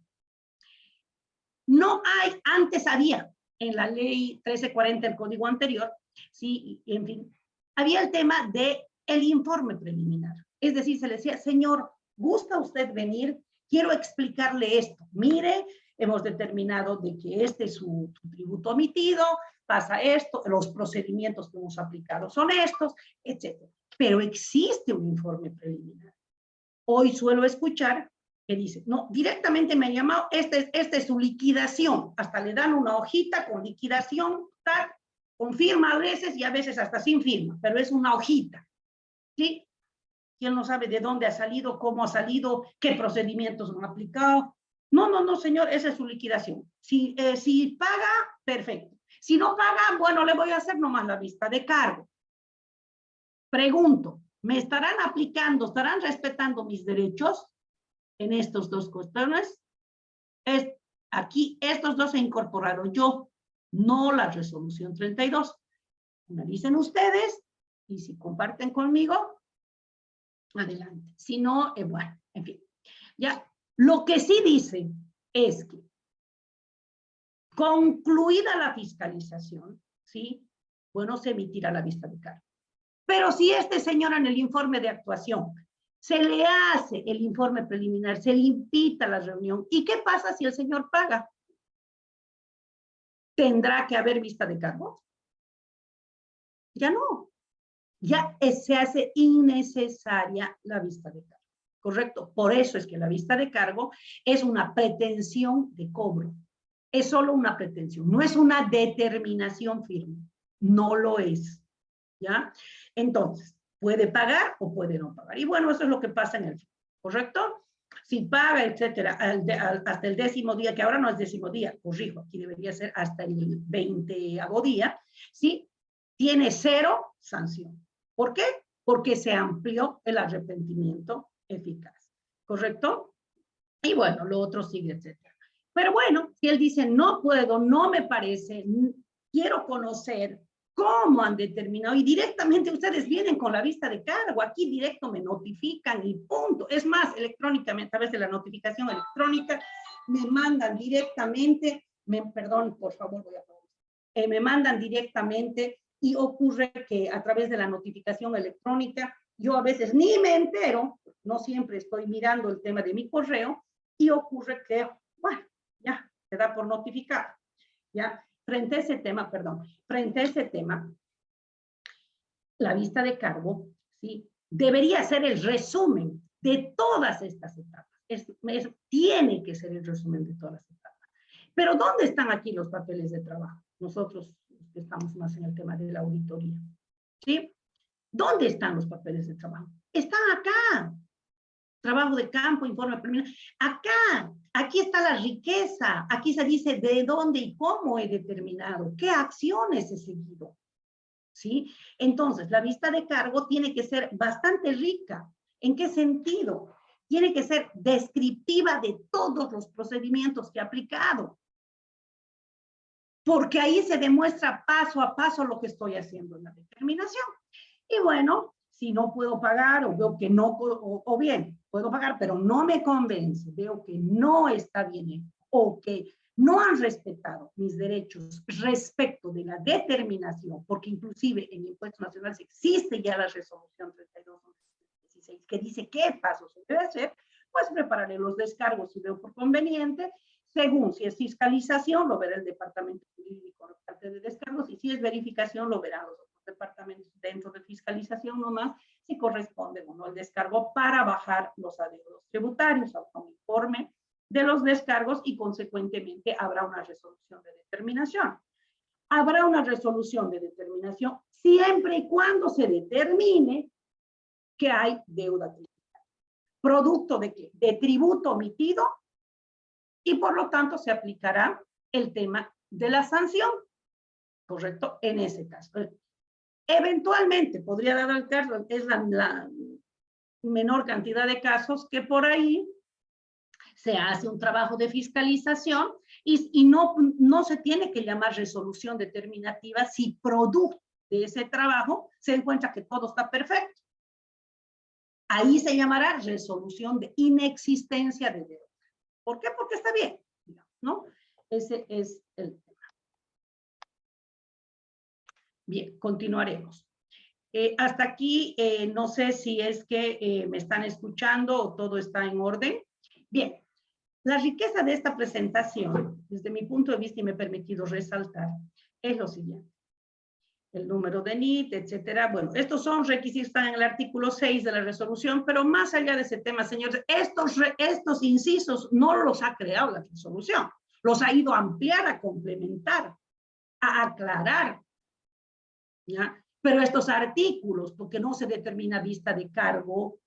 No hay, antes había, en la ley 1340, el código anterior, sí, en fin, había el tema de el informe preliminar. Es decir, se le decía, señor, ¿gusta usted venir? Quiero explicarle esto. Mire, hemos determinado de que este es su tributo omitido, pasa esto, los procedimientos que hemos aplicado son estos, etc. Pero existe un informe preliminar. Hoy suelo escuchar que dice, no, directamente me han llamado, esta es su liquidación. Hasta le dan una hojita con liquidación, tal, con firma a veces y a veces hasta sin firma, pero es una hojita. ¿Sí? ¿Quién no sabe de dónde ha salido, cómo ha salido, qué procedimientos han aplicado? No, señor, esa es su liquidación. Si paga, perfecto. Si no paga, bueno, le voy a hacer nomás la vista de cargo. Pregunto, ¿me estarán aplicando, estarán respetando mis derechos en estos dos cuestiones? Aquí, estos dos he incorporado yo, no la resolución 32. Analicen ustedes y si comparten conmigo, adelante. Si no, bueno, en fin. Ya, lo que sí dice es que concluida la fiscalización, ¿sí? Bueno, se emitirá la vista de cargo. Pero si este señor en el informe de actuación se le hace el informe preliminar, se le invita a la reunión, ¿y qué pasa si el señor paga? ¿Tendrá que haber vista de cargo? Ya no. Ya se hace innecesaria la vista de cargo, ¿correcto? Por eso es que la vista de cargo es una pretensión de cobro. Es solo una pretensión, no es una determinación firme. No lo es, ¿ya? Entonces, puede pagar o puede no pagar. Y bueno, eso es lo que pasa en el fin, ¿correcto? si paga, etcétera, hasta el 10º día, que ahora no es 10º día, corrijo, aquí debería ser hasta el 20º día, ¿sí? Tiene 0 sanción. ¿Por qué? Porque se amplió el arrepentimiento eficaz, ¿correcto? Y bueno, lo otro sigue, etcétera. Pero bueno, si él dice, no puedo, no me parece, quiero conocer cómo han determinado, y directamente ustedes vienen con la vista de cargo, aquí directo me notifican y punto. Es más, electrónicamente, a través de la notificación electrónica, me mandan directamente, perdón, por favor, voy a me mandan directamente, y ocurre que a través de la notificación electrónica, yo a veces ni me entero, no siempre estoy mirando el tema de mi correo, y ocurre que, bueno, ya, se da por notificado, ya. Frente a ese tema, la vista de cargo, ¿sí? Debería ser el resumen de todas estas etapas. Tiene que ser el resumen de todas las etapas. Pero ¿dónde están aquí los papeles de trabajo? Nosotros que estamos más en el tema de la auditoría, ¿sí? ¿Dónde están los papeles de trabajo? Están acá. Trabajo de campo, informe preliminar. Acá, aquí está la riqueza. Aquí se dice de dónde y cómo he determinado, qué acciones he seguido. ¿Sí? Entonces, la vista de cargo tiene que ser bastante rica. ¿En qué sentido? Tiene que ser descriptiva de todos los procedimientos que he aplicado. Porque ahí se demuestra paso a paso lo que estoy haciendo en la determinación. Y bueno, si no puedo pagar o veo que no, o bien puedo pagar, pero no me convence, veo que no está bien o que no han respetado mis derechos respecto de la determinación, porque inclusive en impuestos nacionales existe ya la resolución 32/16 que dice qué pasos se debe hacer, pues prepararé los descargos si veo por conveniente. Según si es fiscalización, lo verá el departamento jurídico, la parte de descargos, y si es verificación, lo verán los otros departamentos dentro de fiscalización nomás, si corresponde o no el descargo para bajar los adeudos tributarios, habrá un informe de los descargos y consecuentemente habrá una resolución de determinación. Habrá una resolución de determinación siempre y cuando se determine que hay deuda tributaria. ¿Producto de qué? De tributo omitido, y por lo tanto se aplicará el tema de la sanción, ¿correcto? En ese caso. Eventualmente podría dar el caso, es la menor cantidad de casos que por ahí se hace un trabajo de fiscalización y no se tiene que llamar resolución determinativa si producto de ese trabajo se encuentra que todo está perfecto. Ahí se llamará resolución de inexistencia de deuda. ¿Por qué? Porque está bien, ¿no? Ese es el tema. Bien, continuaremos. Hasta aquí, no sé si es que me están escuchando o todo está en orden. Bien, la riqueza de esta presentación, desde mi punto de vista, y me he permitido resaltar, es lo siguiente. El número de NIT, etcétera. Bueno, estos son requisitos, están en el artículo 6 de la resolución, pero más allá de ese tema, señores, estos incisos no los ha creado la resolución, los ha ido a ampliar, a complementar, a aclarar, ¿ya? Pero estos artículos, porque no se determina vista de cargo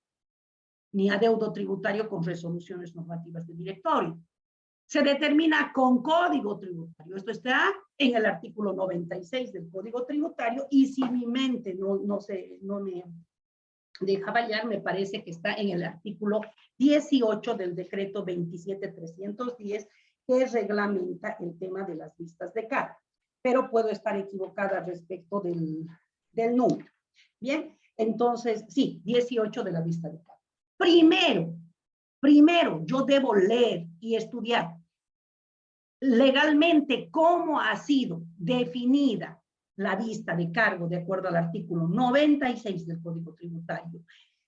ni adeudo tributario con resoluciones normativas de directorio. Se determina con código tributario. Esto está en el artículo 96 del Código Tributario, y si mi mente no me deja fallar, me parece que está en el artículo 18 del decreto 27.310, que reglamenta el tema de las vistas de cargo. Pero puedo estar equivocada respecto del número. Bien, entonces, sí, 18 de la vista de cargo. Primero, yo debo leer y estudiar legalmente cómo ha sido definida la vista de cargo de acuerdo al artículo 96 del Código Tributario,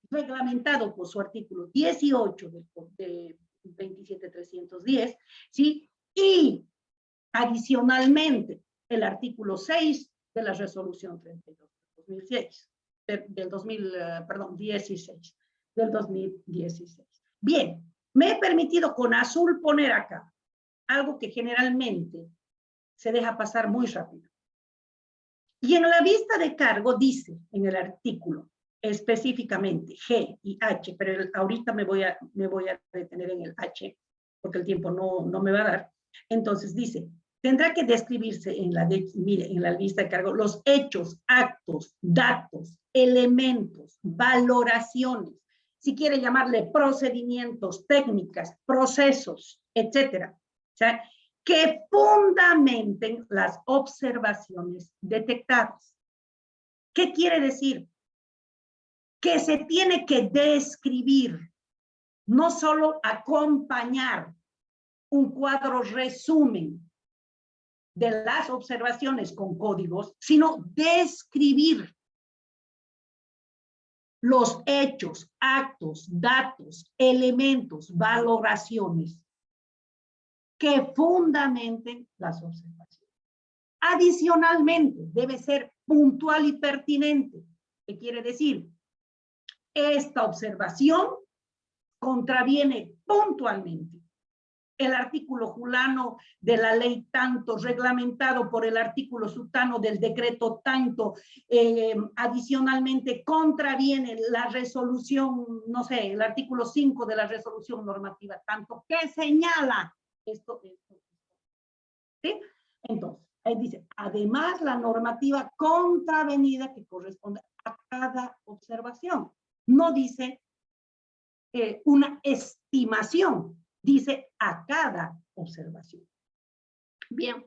reglamentado por su artículo 18 de 27.310, ¿sí? Y adicionalmente el artículo 6 de la resolución 32 del 2016. Bien, me he permitido con azul poner acá algo que generalmente se deja pasar muy rápido. Y en la vista de cargo dice, en el artículo, específicamente G y H, pero ahorita me voy a detener en el H, porque el tiempo no me va a dar. Entonces dice, tendrá que describirse en la lista de cargo los hechos, actos, datos, elementos, valoraciones, si quiere llamarle procedimientos, técnicas, procesos, etcétera. O sea, que fundamenten las observaciones detectadas. ¿Qué quiere decir? Que se tiene que describir, no solo acompañar un cuadro resumen de las observaciones con códigos, sino describir los hechos, actos, datos, elementos, valoraciones que fundamenten las observaciones. Adicionalmente, debe ser puntual y pertinente. ¿Qué quiere decir? Esta observación contraviene puntualmente el artículo fulano de la ley tanto, reglamentado por el artículo sultano del decreto tanto, adicionalmente contraviene la resolución, no sé, el artículo 5 de la resolución normativa tanto, que señala esto. ¿Sí? Entonces, ahí dice, además la normativa contravenida que corresponde a cada observación. No dice una estimación, dice a cada observación. Bien.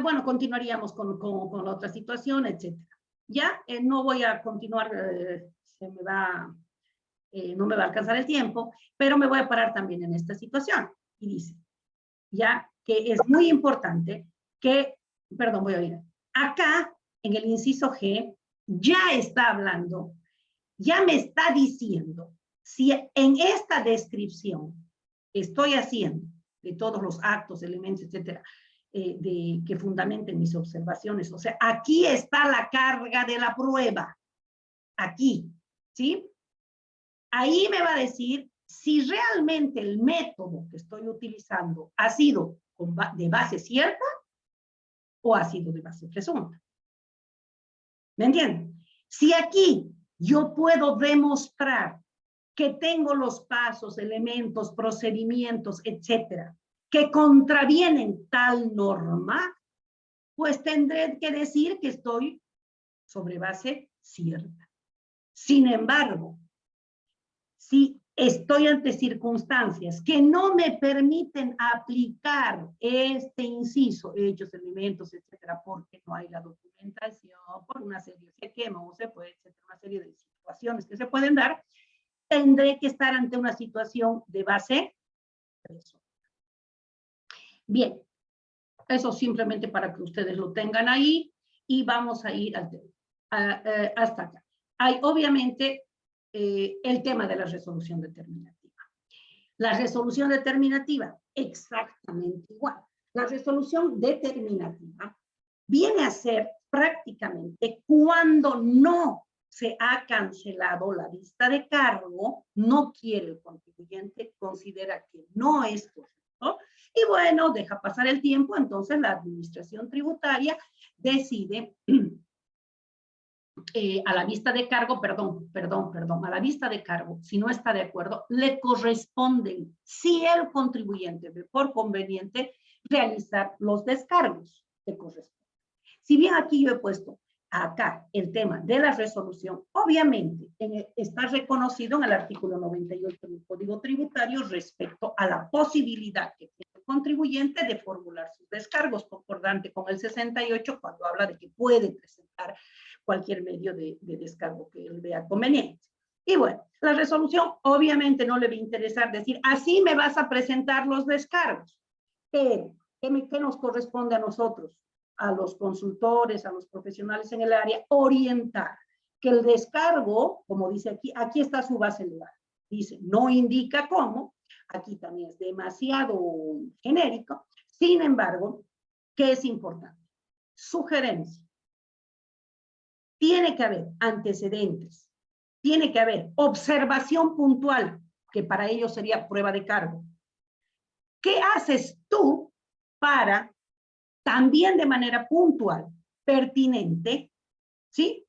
Bueno, continuaríamos con la otra situación, etcétera. Ya no voy a continuar, no me va a alcanzar el tiempo, pero me voy a parar también en esta situación. Y dice, ya que es muy importante que, perdón, voy a ir. Acá, en el inciso G, ya está hablando, ya me está diciendo, si en esta descripción estoy haciendo de todos los actos, elementos, etcétera, que fundamenten mis observaciones, o sea, aquí está la carga de la prueba, aquí, ¿sí? Ahí me va a decir si realmente el método que estoy utilizando ha sido de base cierta o ha sido de base presunta. ¿Me entienden? Si aquí yo puedo demostrar que tengo los pasos, elementos, procedimientos, etcétera, que contravienen tal norma, pues tendré que decir que estoy sobre base cierta. Sin embargo, si estoy ante circunstancias que no me permiten aplicar este inciso, hechos, elementos, etcétera, porque no hay la documentación, por una serie de quema o se puede, etcétera, una serie de situaciones que se pueden dar, tendré que estar ante una situación de base presunta. Bien, eso simplemente para que ustedes lo tengan ahí y vamos a ir hasta acá. Hay obviamente el tema de la resolución determinativa. La resolución determinativa, exactamente igual. La resolución determinativa viene a ser prácticamente cuando no se ha cancelado la vista de cargo, no quiere el contribuyente, considera que no es correcto, y bueno, deja pasar el tiempo, entonces la administración tributaria decide a la vista de cargo, a la vista de cargo, si no está de acuerdo, le corresponden, si el contribuyente ve por conveniente, realizar los descargos que corresponden. Si bien aquí yo he puesto acá el tema de la resolución, obviamente está reconocido en el artículo 98 del Código Tributario respecto a la posibilidad que tiene el contribuyente de formular sus descargos, concordante con el 68 cuando habla de que puede presentar cualquier medio de descargo que él vea conveniente. Y bueno, la resolución obviamente no le va a interesar decir, así me vas a presentar los descargos. Pero, ¿qué nos corresponde a nosotros? A los consultores, a los profesionales en el área, orientar que el descargo, como dice aquí está su base legal. Dice, no indica cómo, aquí también es demasiado genérico. Sin embargo, ¿qué es importante? Sugerencia. Tiene que haber antecedentes, tiene que haber observación puntual, que para ello sería prueba de cargo. ¿Qué haces tú para también de manera puntual, pertinente, ¿sí?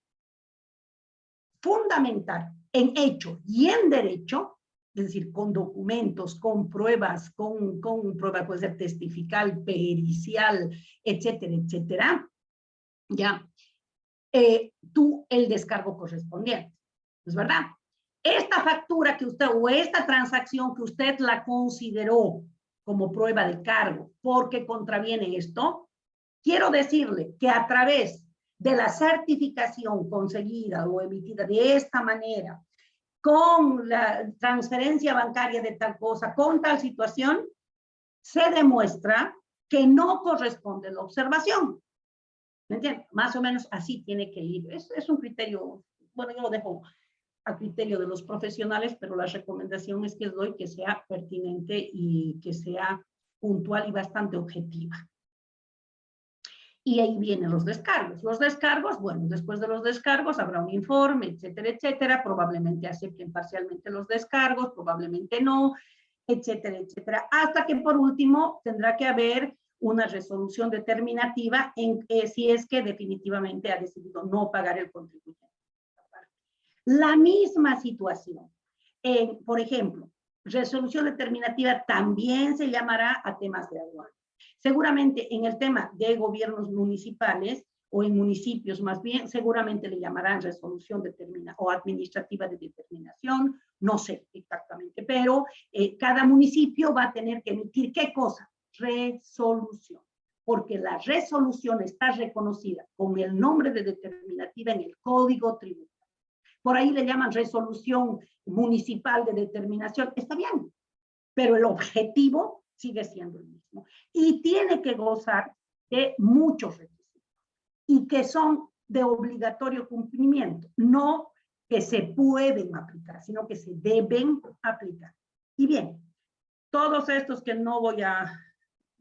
fundamentar en hecho y en derecho, es decir, con documentos, con pruebas, con prueba puede ser testifical, pericial, etcétera, etcétera, ya, tú el descargo correspondiente, ¿es verdad? Esta factura que usted, o esta transacción que usted la consideró como prueba de cargo porque contraviene esto, quiero decirle que a través de la certificación conseguida o emitida de esta manera, con la transferencia bancaria de tal cosa, con tal situación, se demuestra que no corresponde la observación. ¿Me entiendes? Más o menos así tiene que ir. Es un criterio, bueno, yo lo dejo a criterio de los profesionales, pero la recomendación es que doy que sea pertinente y que sea puntual y bastante objetiva. Y ahí vienen los descargos. Los descargos, bueno, después de los descargos habrá un informe, etcétera, etcétera. Probablemente acepten parcialmente los descargos, probablemente no, etcétera, etcétera. Hasta que por último tendrá que haber una resolución determinativa en si es que definitivamente ha decidido no pagar el contribuyente. La misma situación. Por ejemplo, resolución determinativa también se llamará a temas de aduana. Seguramente en el tema de gobiernos municipales o en municipios más bien, seguramente le llamarán resolución o administrativa de determinación, no sé exactamente, pero cada municipio va a tener que emitir ¿qué cosa? Resolución, porque la resolución está reconocida con el nombre de determinativa en el Código Tributario. Por ahí le llaman resolución municipal de determinación, está bien, pero el objetivo sigue siendo el mismo. Y tiene que gozar de muchos requisitos y que son de obligatorio cumplimiento, no que se pueden aplicar, sino que se deben aplicar. Y bien, todos estos que no voy a,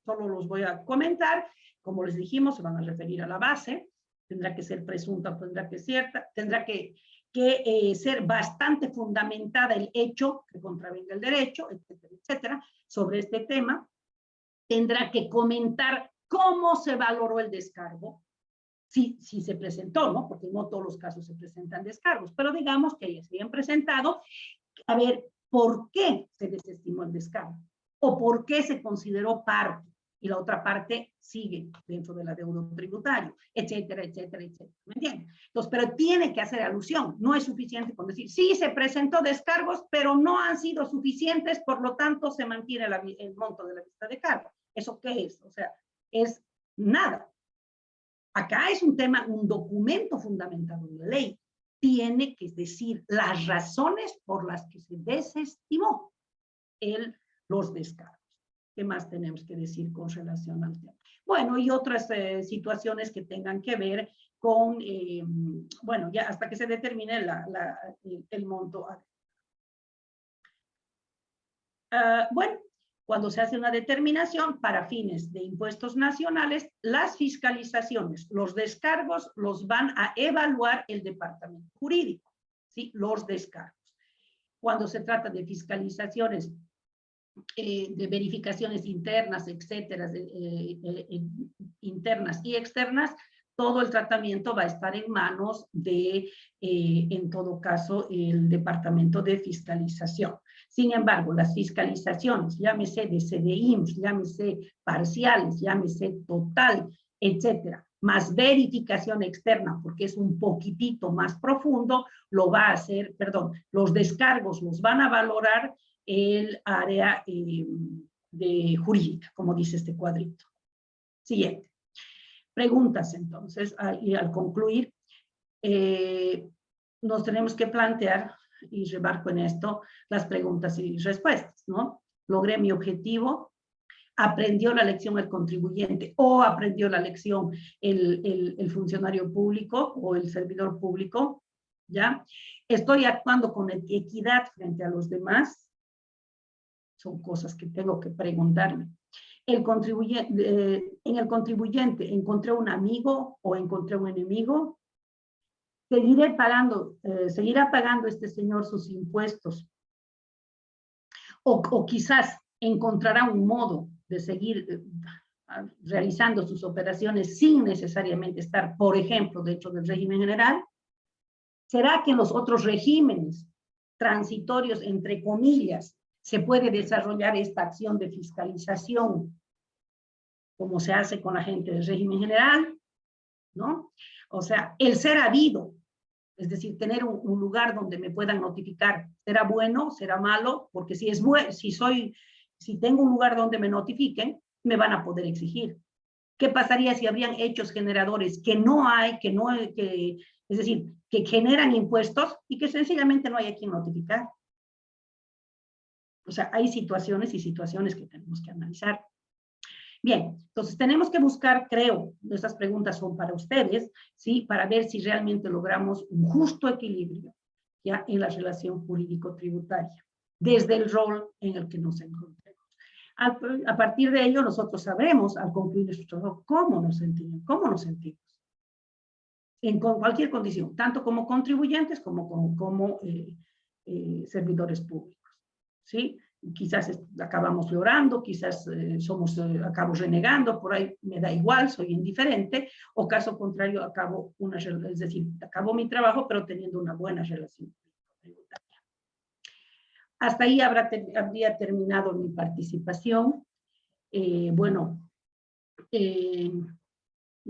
solo los voy a comentar, como les dijimos, se van a referir a la base, tendrá que ser presunta, tendrá que cierta, tendrá que ser bastante fundamentada el hecho que contravenga el derecho, etcétera, etcétera, sobre este tema. Tendrá que comentar cómo se valoró el descargo, si se presentó, ¿no? Porque no todos los casos se presentan descargos, pero digamos que ya se habían presentado, a ver, ¿por qué se desestimó el descargo? ¿O por qué se consideró parte? Y la otra parte sigue dentro del adeudo tributario, etcétera, etcétera, etcétera. ¿Me entiendes? Entonces, pero tiene que hacer alusión. No es suficiente con decir, sí, se presentó descargos, pero no han sido suficientes, por lo tanto, se mantiene el monto de la vista de cargo. ¿Eso qué es? O sea, es nada. Acá es un tema, un documento fundamentado en la ley. Tiene que decir las razones por las que se desestimó los descargos. ¿Qué más tenemos que decir con relación al tema? Bueno, y otras situaciones que tengan que ver con, bueno, ya hasta que se determine el monto. Bueno, cuando se hace una determinación para fines de impuestos nacionales, las fiscalizaciones, los descargos los van a evaluar el departamento jurídico, ¿sí? Los descargos. Cuando se trata de fiscalizaciones de verificaciones internas, etcétera, internas y externas, todo el tratamiento va a estar en manos de, en todo caso, el Departamento de Fiscalización. Sin embargo, las fiscalizaciones, llámese de CDIMS, llámese parciales, llámese total, etcétera, más verificación externa, porque es un poquitito más profundo, lo va a hacer, perdón, los descargos los van a valorar el área de jurídica, como dice este cuadrito. Siguiente. Preguntas, entonces, y al concluir, nos tenemos que plantear, y remarco en esto, las preguntas y respuestas, ¿no? Logré mi objetivo, aprendió la lección el contribuyente o aprendió la lección el funcionario público o el servidor público, ¿ya? Estoy actuando con equidad frente a los demás. Son cosas que tengo que preguntarme. En el contribuyente, ¿encontré un amigo o encontré un enemigo? ¿Seguirá pagando este señor sus impuestos? O quizás encontrará un modo de seguir realizando sus operaciones sin necesariamente estar, por ejemplo, dentro del régimen general. ¿Será que en los otros regímenes transitorios, entre comillas, se puede desarrollar esta acción de fiscalización como se hace con la gente del régimen general? ¿No? O sea, el ser habido, es decir, tener un lugar donde me puedan notificar, ¿será bueno, será malo? Porque si es bueno, si tengo un lugar donde me notifiquen, me van a poder exigir. ¿Qué pasaría si habrían hechos generadores que no hay, es decir, que generan impuestos y que sencillamente no hay a quien notificar? O sea, hay situaciones y situaciones que tenemos que analizar. Bien, entonces tenemos que buscar, creo, estas preguntas son para ustedes, ¿sí? Para ver si realmente logramos un justo equilibrio ya en la relación jurídico-tributaria, desde el rol en el que nos encontremos. A partir de ello, nosotros sabremos, al concluir nuestro rol, cómo nos sentimos, en cualquier condición, tanto como contribuyentes como servidores públicos, ¿sí? Quizás acabamos llorando, quizás acabo renegando, por ahí me da igual, soy indiferente, o caso contrario, acabo mi trabajo, pero teniendo una buena relación tributaria. Hasta ahí habría terminado mi participación.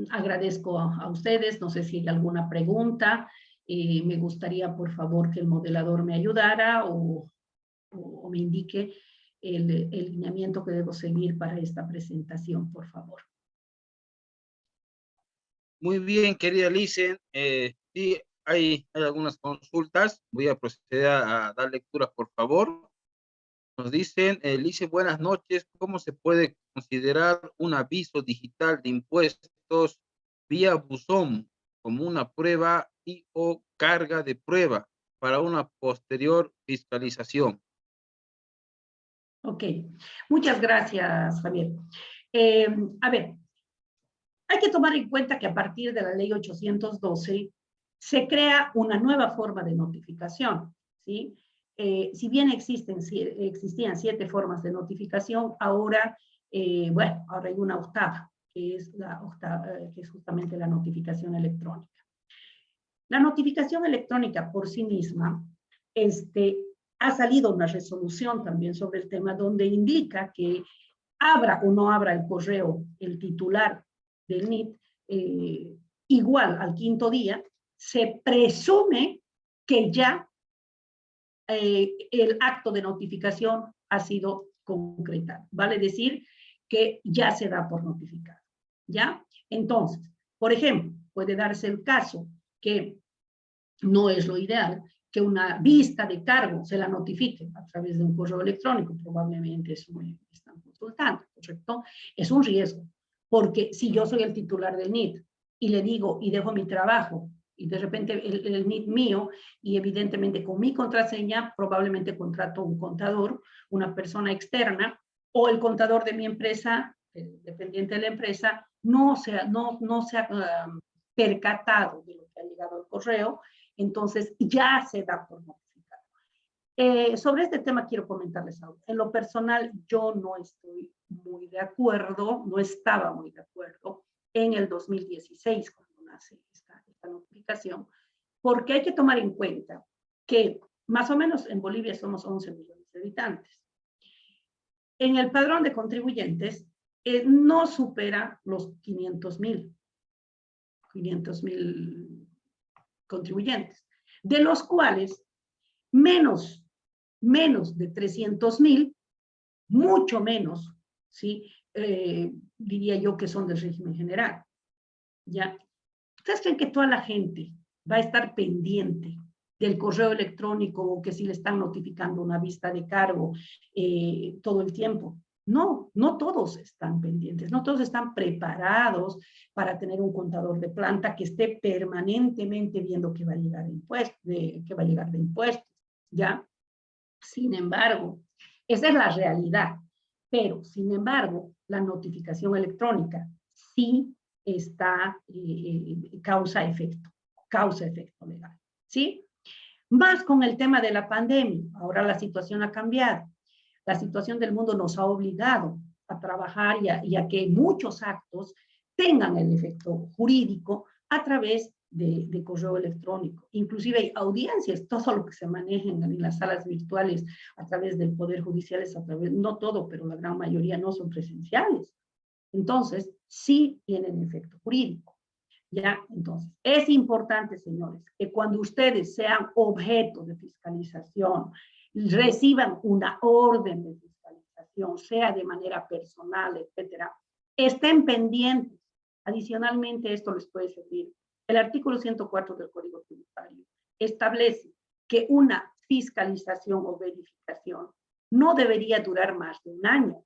Agradezco a ustedes, no sé si hay alguna pregunta, me gustaría por favor que el modelador me ayudara o me indique el lineamiento que debo seguir para esta presentación, por favor. Muy bien, querida Licen. Sí, hay algunas consultas. Voy a proceder a dar lectura, por favor. Nos dicen, Licen, buenas noches. ¿Cómo se puede considerar un aviso digital de impuestos vía buzón como una prueba y o carga de prueba para una posterior fiscalización? Ok, muchas gracias, Javier. A ver, hay que tomar en cuenta que a partir de la ley 812 se crea una nueva forma de notificación, ¿sí? Si bien existían 7 formas de notificación, ahora, ahora hay una octava, que es que es justamente la notificación electrónica. La notificación electrónica por sí misma, ha salido una resolución también sobre el tema donde indica que abra o no abra el correo el titular del NIT, igual al 5º día, se presume que ya el acto de notificación ha sido concretado. Vale decir que ya se da por notificado. ¿Ya? Entonces, por ejemplo, puede darse el caso que no es lo ideal, que una vista de cargo se la notifique a través de un correo electrónico, probablemente eso me están consultando, ¿correcto? Es un riesgo, porque si yo soy el titular del NIT y le digo y dejo mi trabajo y de repente el NIT mío y evidentemente con mi contraseña probablemente contrato un contador, una persona externa o el contador de mi empresa, dependiente de la empresa, no se ha percatado de lo que ha llegado al correo, entonces ya se da por notificado. Sobre este tema quiero comentarles algo. En lo personal, yo no estoy muy de acuerdo, no estaba muy de acuerdo en el 2016 cuando nace esta notificación, porque hay que tomar en cuenta que más o menos en Bolivia somos 11 millones de habitantes. En el padrón de contribuyentes no supera los 500,000 contribuyentes, de los cuales menos de 300,000, mucho menos, ¿sí? Diría yo que son del régimen general. ¿Ya? ¿Ustedes creen que toda la gente va a estar pendiente del correo electrónico o que si le están notificando una vista de cargo todo el tiempo? No, no todos están pendientes, no todos están preparados para tener un contador de planta que esté permanentemente viendo que va a llegar de impuestos, ¿ya? Sin embargo, esa es la realidad, pero sin embargo, la notificación electrónica sí causa efecto legal, ¿sí? Más con el tema de la pandemia, ahora la situación ha cambiado. La situación del mundo nos ha obligado a trabajar y a que muchos actos tengan el efecto jurídico a través de correo electrónico. Inclusive hay audiencias, todo lo que se maneja en las salas virtuales a través del Poder Judicial es a través, no todo, pero la gran mayoría no son presenciales. Entonces, sí tienen efecto jurídico. ¿Ya? Entonces, es importante, señores, que cuando ustedes sean objeto de fiscalización, reciban una orden de fiscalización, sea de manera personal, etcétera, estén pendientes. Adicionalmente, esto les puede servir. El artículo 104 del Código Tributario establece que una fiscalización o verificación no debería durar más de un año.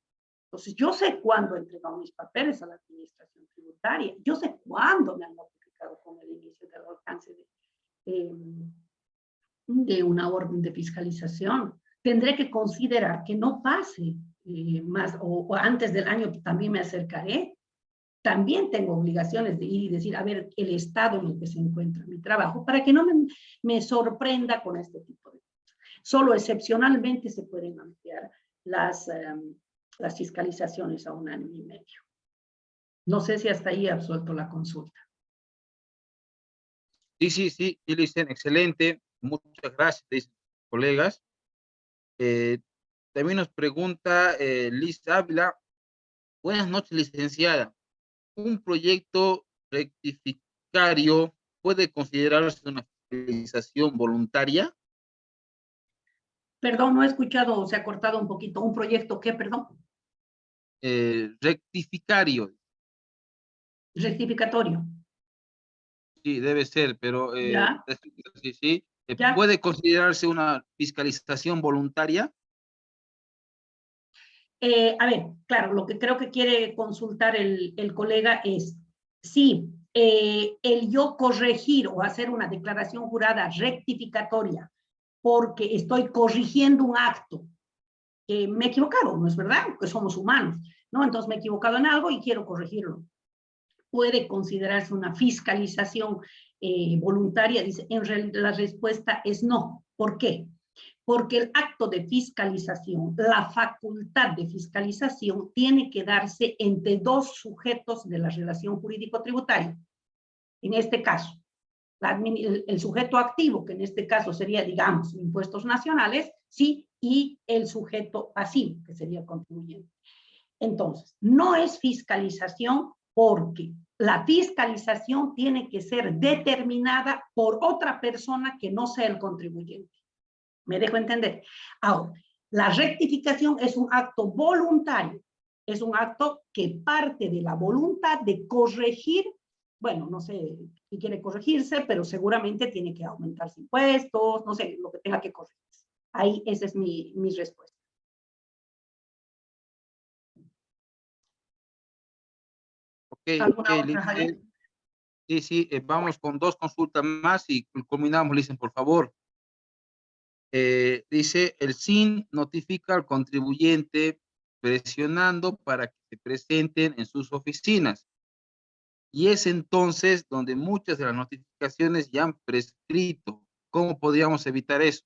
Entonces, yo sé cuándo he entregado mis papeles a la administración tributaria, yo sé cuándo me han notificado con el inicio del alcance de una orden de fiscalización. Tendré que considerar que no pase más, o antes del año también me acercaré. También tengo obligaciones de ir y decir, a ver, el estado en el que se encuentra mi trabajo, para que no me sorprenda con este tipo de cosas. Solo excepcionalmente se pueden ampliar las fiscalizaciones a 1 año y medio. No sé si hasta ahí he absuelto la consulta. Sí, Licen, excelente. Muchas gracias, colegas. También nos pregunta Liz Ávila. Buenas noches, licenciada. ¿Un proyecto rectificario puede considerarse una fiscalización voluntaria? Perdón, no he escuchado, se ha cortado un poquito. ¿Un proyecto qué, perdón? Rectificario. Rectificatorio. Sí, debe ser, pero ¿Ya? sí. ¿Ya? ¿Puede considerarse una fiscalización voluntaria? A ver, claro, lo que creo que quiere consultar el colega es si el yo corregir o hacer una declaración jurada rectificatoria porque estoy corrigiendo un acto que me he equivocado, ¿no es verdad? Que somos humanos, ¿no? Entonces me he equivocado en algo y quiero corregirlo. Puede considerarse una fiscalización voluntaria. Dice, en realidad la respuesta es no. ¿Por qué? Porque el acto de fiscalización, la facultad de fiscalización, tiene que darse entre dos sujetos de la relación jurídico-tributaria. En este caso, el sujeto activo, que en este caso sería, digamos, impuestos nacionales, sí, y el sujeto pasivo, que sería el contribuyente. Entonces, no es fiscalización porque la fiscalización tiene que ser determinada por otra persona que no sea el contribuyente. ¿Me dejo entender? Ahora, la rectificación es un acto voluntario, es un acto que parte de la voluntad de corregir, bueno, no sé si quiere corregirse, pero seguramente tiene que aumentarse impuestos, no sé, lo que tenga que corregirse. Ahí esa es mi respuesta. ¿Alguna otra, Javier? Sí, vamos con 2 consultas más y culminamos, Licen, por favor. Dice, el SIN notifica al contribuyente presionando para que se presenten en sus oficinas. Y es entonces donde muchas de las notificaciones ya han prescrito. ¿Cómo podríamos evitar eso?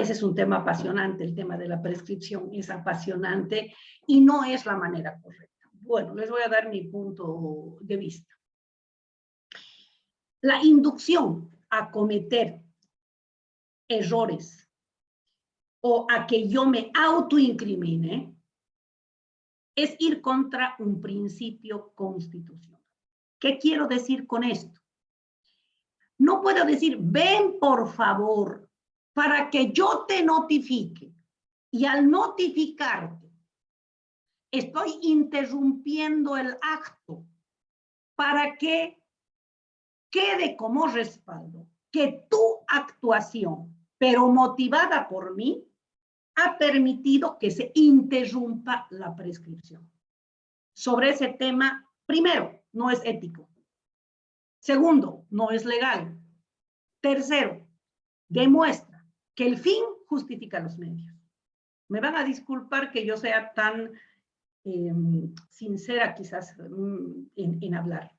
Ese es un tema apasionante, el tema de la prescripción es apasionante y no es la manera correcta. Bueno, les voy a dar mi punto de vista. La inducción a cometer errores o a que yo me autoincrimine es ir contra un principio constitucional. ¿Qué quiero decir con esto? No puedo decir, ven por favor, para que yo te notifique. Y al notificarte, estoy interrumpiendo el acto para que quede como respaldo que tu actuación, pero motivada por mí, ha permitido que se interrumpa la prescripción. Sobre ese tema, primero, no es ético. Segundo, no es legal. Tercero, demuestra que el fin justifica los medios. Me van a disculpar que yo sea tan sincera quizás en hablar,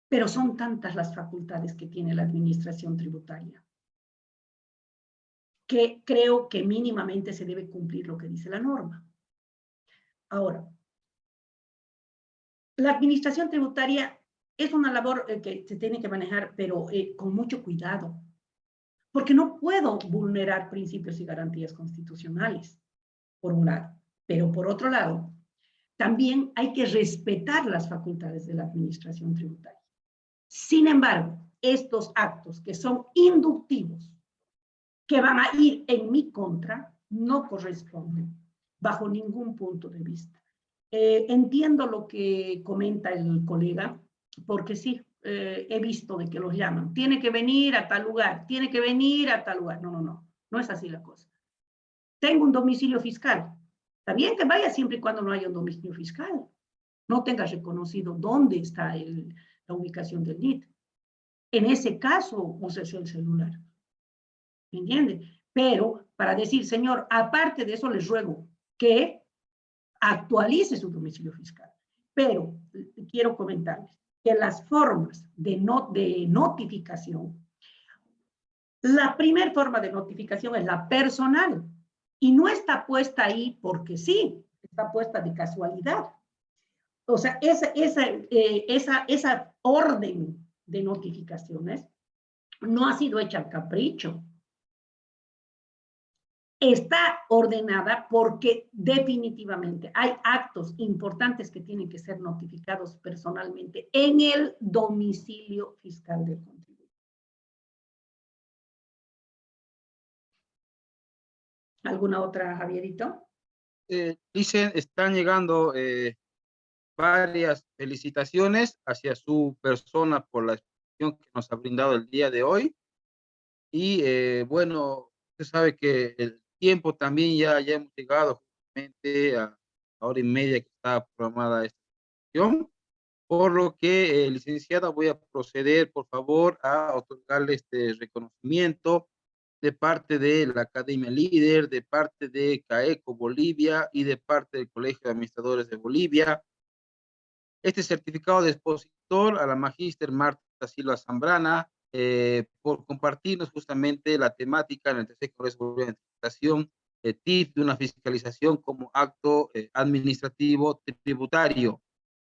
pero son tantas las facultades que tiene la administración tributaria que creo que mínimamente se debe cumplir lo que dice la norma. Ahora, la administración tributaria Es una labor que se tiene que manejar, pero con mucho cuidado, porque no puedo vulnerar principios y garantías constitucionales, por un lado, pero por otro lado, también hay que respetar las facultades de la administración tributaria. Sin embargo, estos actos que son inductivos, que van a ir en mi contra, no corresponden bajo ningún punto de vista. Entiendo lo que comenta el colega, porque sí, he visto de que los llaman. Tiene que venir a tal lugar, tiene que venir a tal lugar. No es así la cosa. Tengo un domicilio fiscal. Está bien que vaya siempre y cuando no haya un domicilio fiscal. No tenga reconocido dónde está la ubicación del NIT. En ese caso, úsese el celular. ¿Me entiende? Pero para decir, señor, aparte de eso, les ruego que actualice su domicilio fiscal. Pero quiero comentarles que las formas de notificación, la primera forma de notificación es la personal y no está puesta ahí porque sí, está puesta de casualidad. O sea, esa orden de notificaciones no ha sido hecha al capricho. Está ordenada porque definitivamente hay actos importantes que tienen que ser notificados personalmente en el domicilio fiscal del contribuyente. ¿Alguna otra, Javierito? Dicen, están llegando varias felicitaciones hacia su persona por la exposición que nos ha brindado el día de hoy. Y bueno, usted sabe que el tiempo también ya hemos llegado justamente a la hora y media que está programada esta sesión, por lo que, licenciada, voy a proceder, por favor, a otorgarle este reconocimiento de parte de la Academia Líder, de parte de CAECO Bolivia y de parte del Colegio de Administradores de Bolivia. Este certificado de expositor a la magíster Marta Silva Zambrana, por compartirnos justamente la temática en el tercer Congreso Boliviano de Tributación, TIF de una fiscalización como acto administrativo tributario.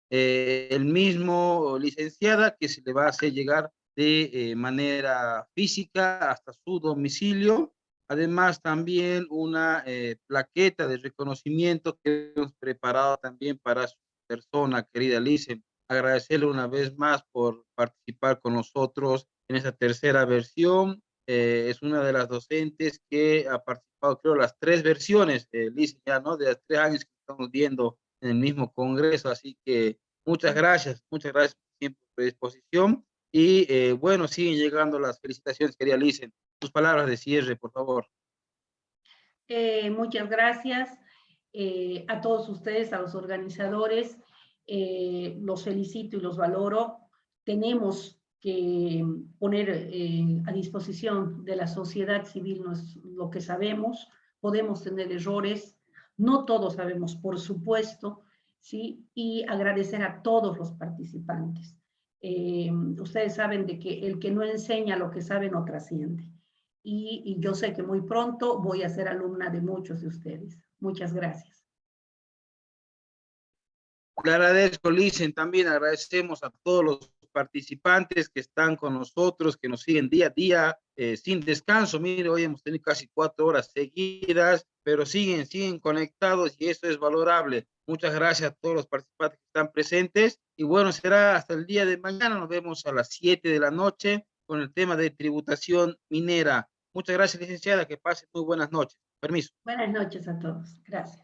El mismo, licenciada, que se le va a hacer llegar de manera física hasta su domicilio. Además, también una plaqueta de reconocimiento que hemos preparado también para su persona, querida Lice. Agradecerle una vez más por participar con nosotros en esta tercera versión. Es una de las docentes que ha participado, creo, las 3 versiones, Lice, ya, ¿no? De las 3 años que estamos viendo en el mismo congreso. Así que muchas gracias por siempre su predisposición. Y bueno, siguen llegando las felicitaciones, querida Lice. Tus palabras de cierre, por favor. Muchas gracias a todos ustedes, a los organizadores. Los felicito y los valoro. Tenemos que poner a disposición de la sociedad civil lo que sabemos. Podemos tener errores, no todos sabemos, por supuesto, ¿sí? Y agradecer a todos los participantes. Ustedes saben de que el que no enseña lo que sabe no trasciende. Y yo sé que muy pronto voy a ser alumna de muchos de ustedes. Muchas gracias. Le agradezco, Licen. También agradecemos a todos los participantes que están con nosotros, que nos siguen día a día, sin descanso. Mire, hoy hemos tenido casi 4 horas seguidas, pero siguen conectados y eso es valorable. Muchas gracias a todos los participantes que están presentes. Y bueno, será hasta el día de mañana. Nos vemos a las 7 de la noche con el tema de tributación minera. Muchas gracias, licenciada. Que pase muy buenas noches. Permiso. Buenas noches a todos. Gracias.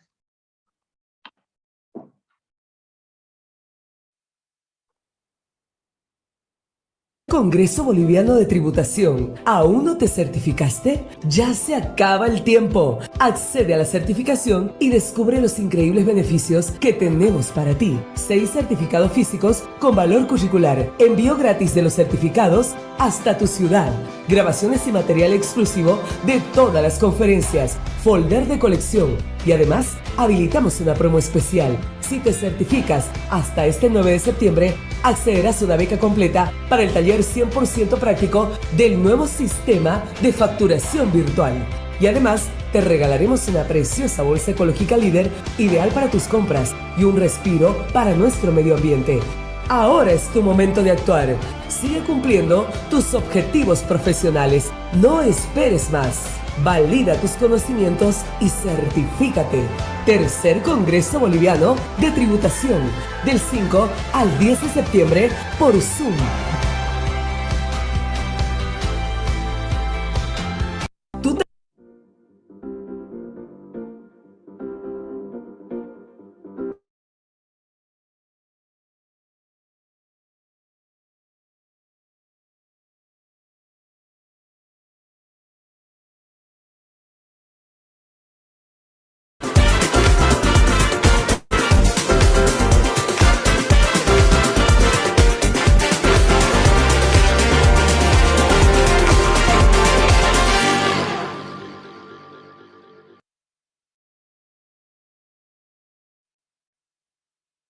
Congreso Boliviano de Tributación. ¿Aún no te certificaste? Ya se acaba el tiempo. Accede a la certificación y descubre los increíbles beneficios que tenemos para ti. 6 certificados físicos con valor curricular. Envío gratis de los certificados hasta tu ciudad. Grabaciones y material exclusivo de todas las conferencias. Folder de colección. Y además, habilitamos una promo especial. Si te certificas hasta este 9 de septiembre, accederás a una beca completa para el taller 100% práctico del nuevo sistema de facturación virtual. Y además, te regalaremos una preciosa bolsa ecológica líder ideal para tus compras y un respiro para nuestro medio ambiente. Ahora es tu momento de actuar. Sigue cumpliendo tus objetivos profesionales. No esperes más. Valida tus conocimientos y certifícate. Tercer Congreso Boliviano de Tributación, del 5 al 10 de septiembre por Zoom.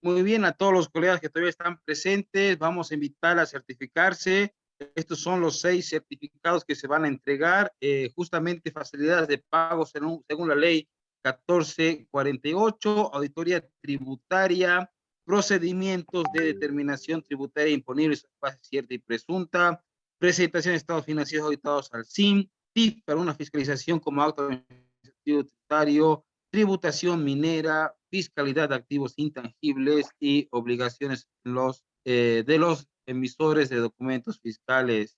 Muy bien, a todos los colegas que todavía están presentes, vamos a invitar a certificarse. Estos son los 6 certificados que se van a entregar, justamente facilidades de pago según la ley 1448, auditoría tributaria, procedimientos de determinación tributaria imponible sobre base cierta y presunta, presentación de estados financieros auditados al SIM, TIF para una fiscalización como acto administrativo tributario, tributación minera, fiscalidad de activos intangibles y obligaciones de los emisores de documentos fiscales.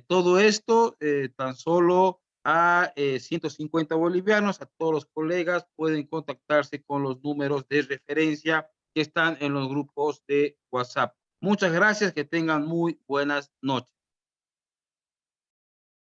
Todo esto tan solo a 150 bolivianos. A todos los colegas pueden contactarse con los números de referencia que están en los grupos de WhatsApp. Muchas gracias, que tengan muy buenas noches.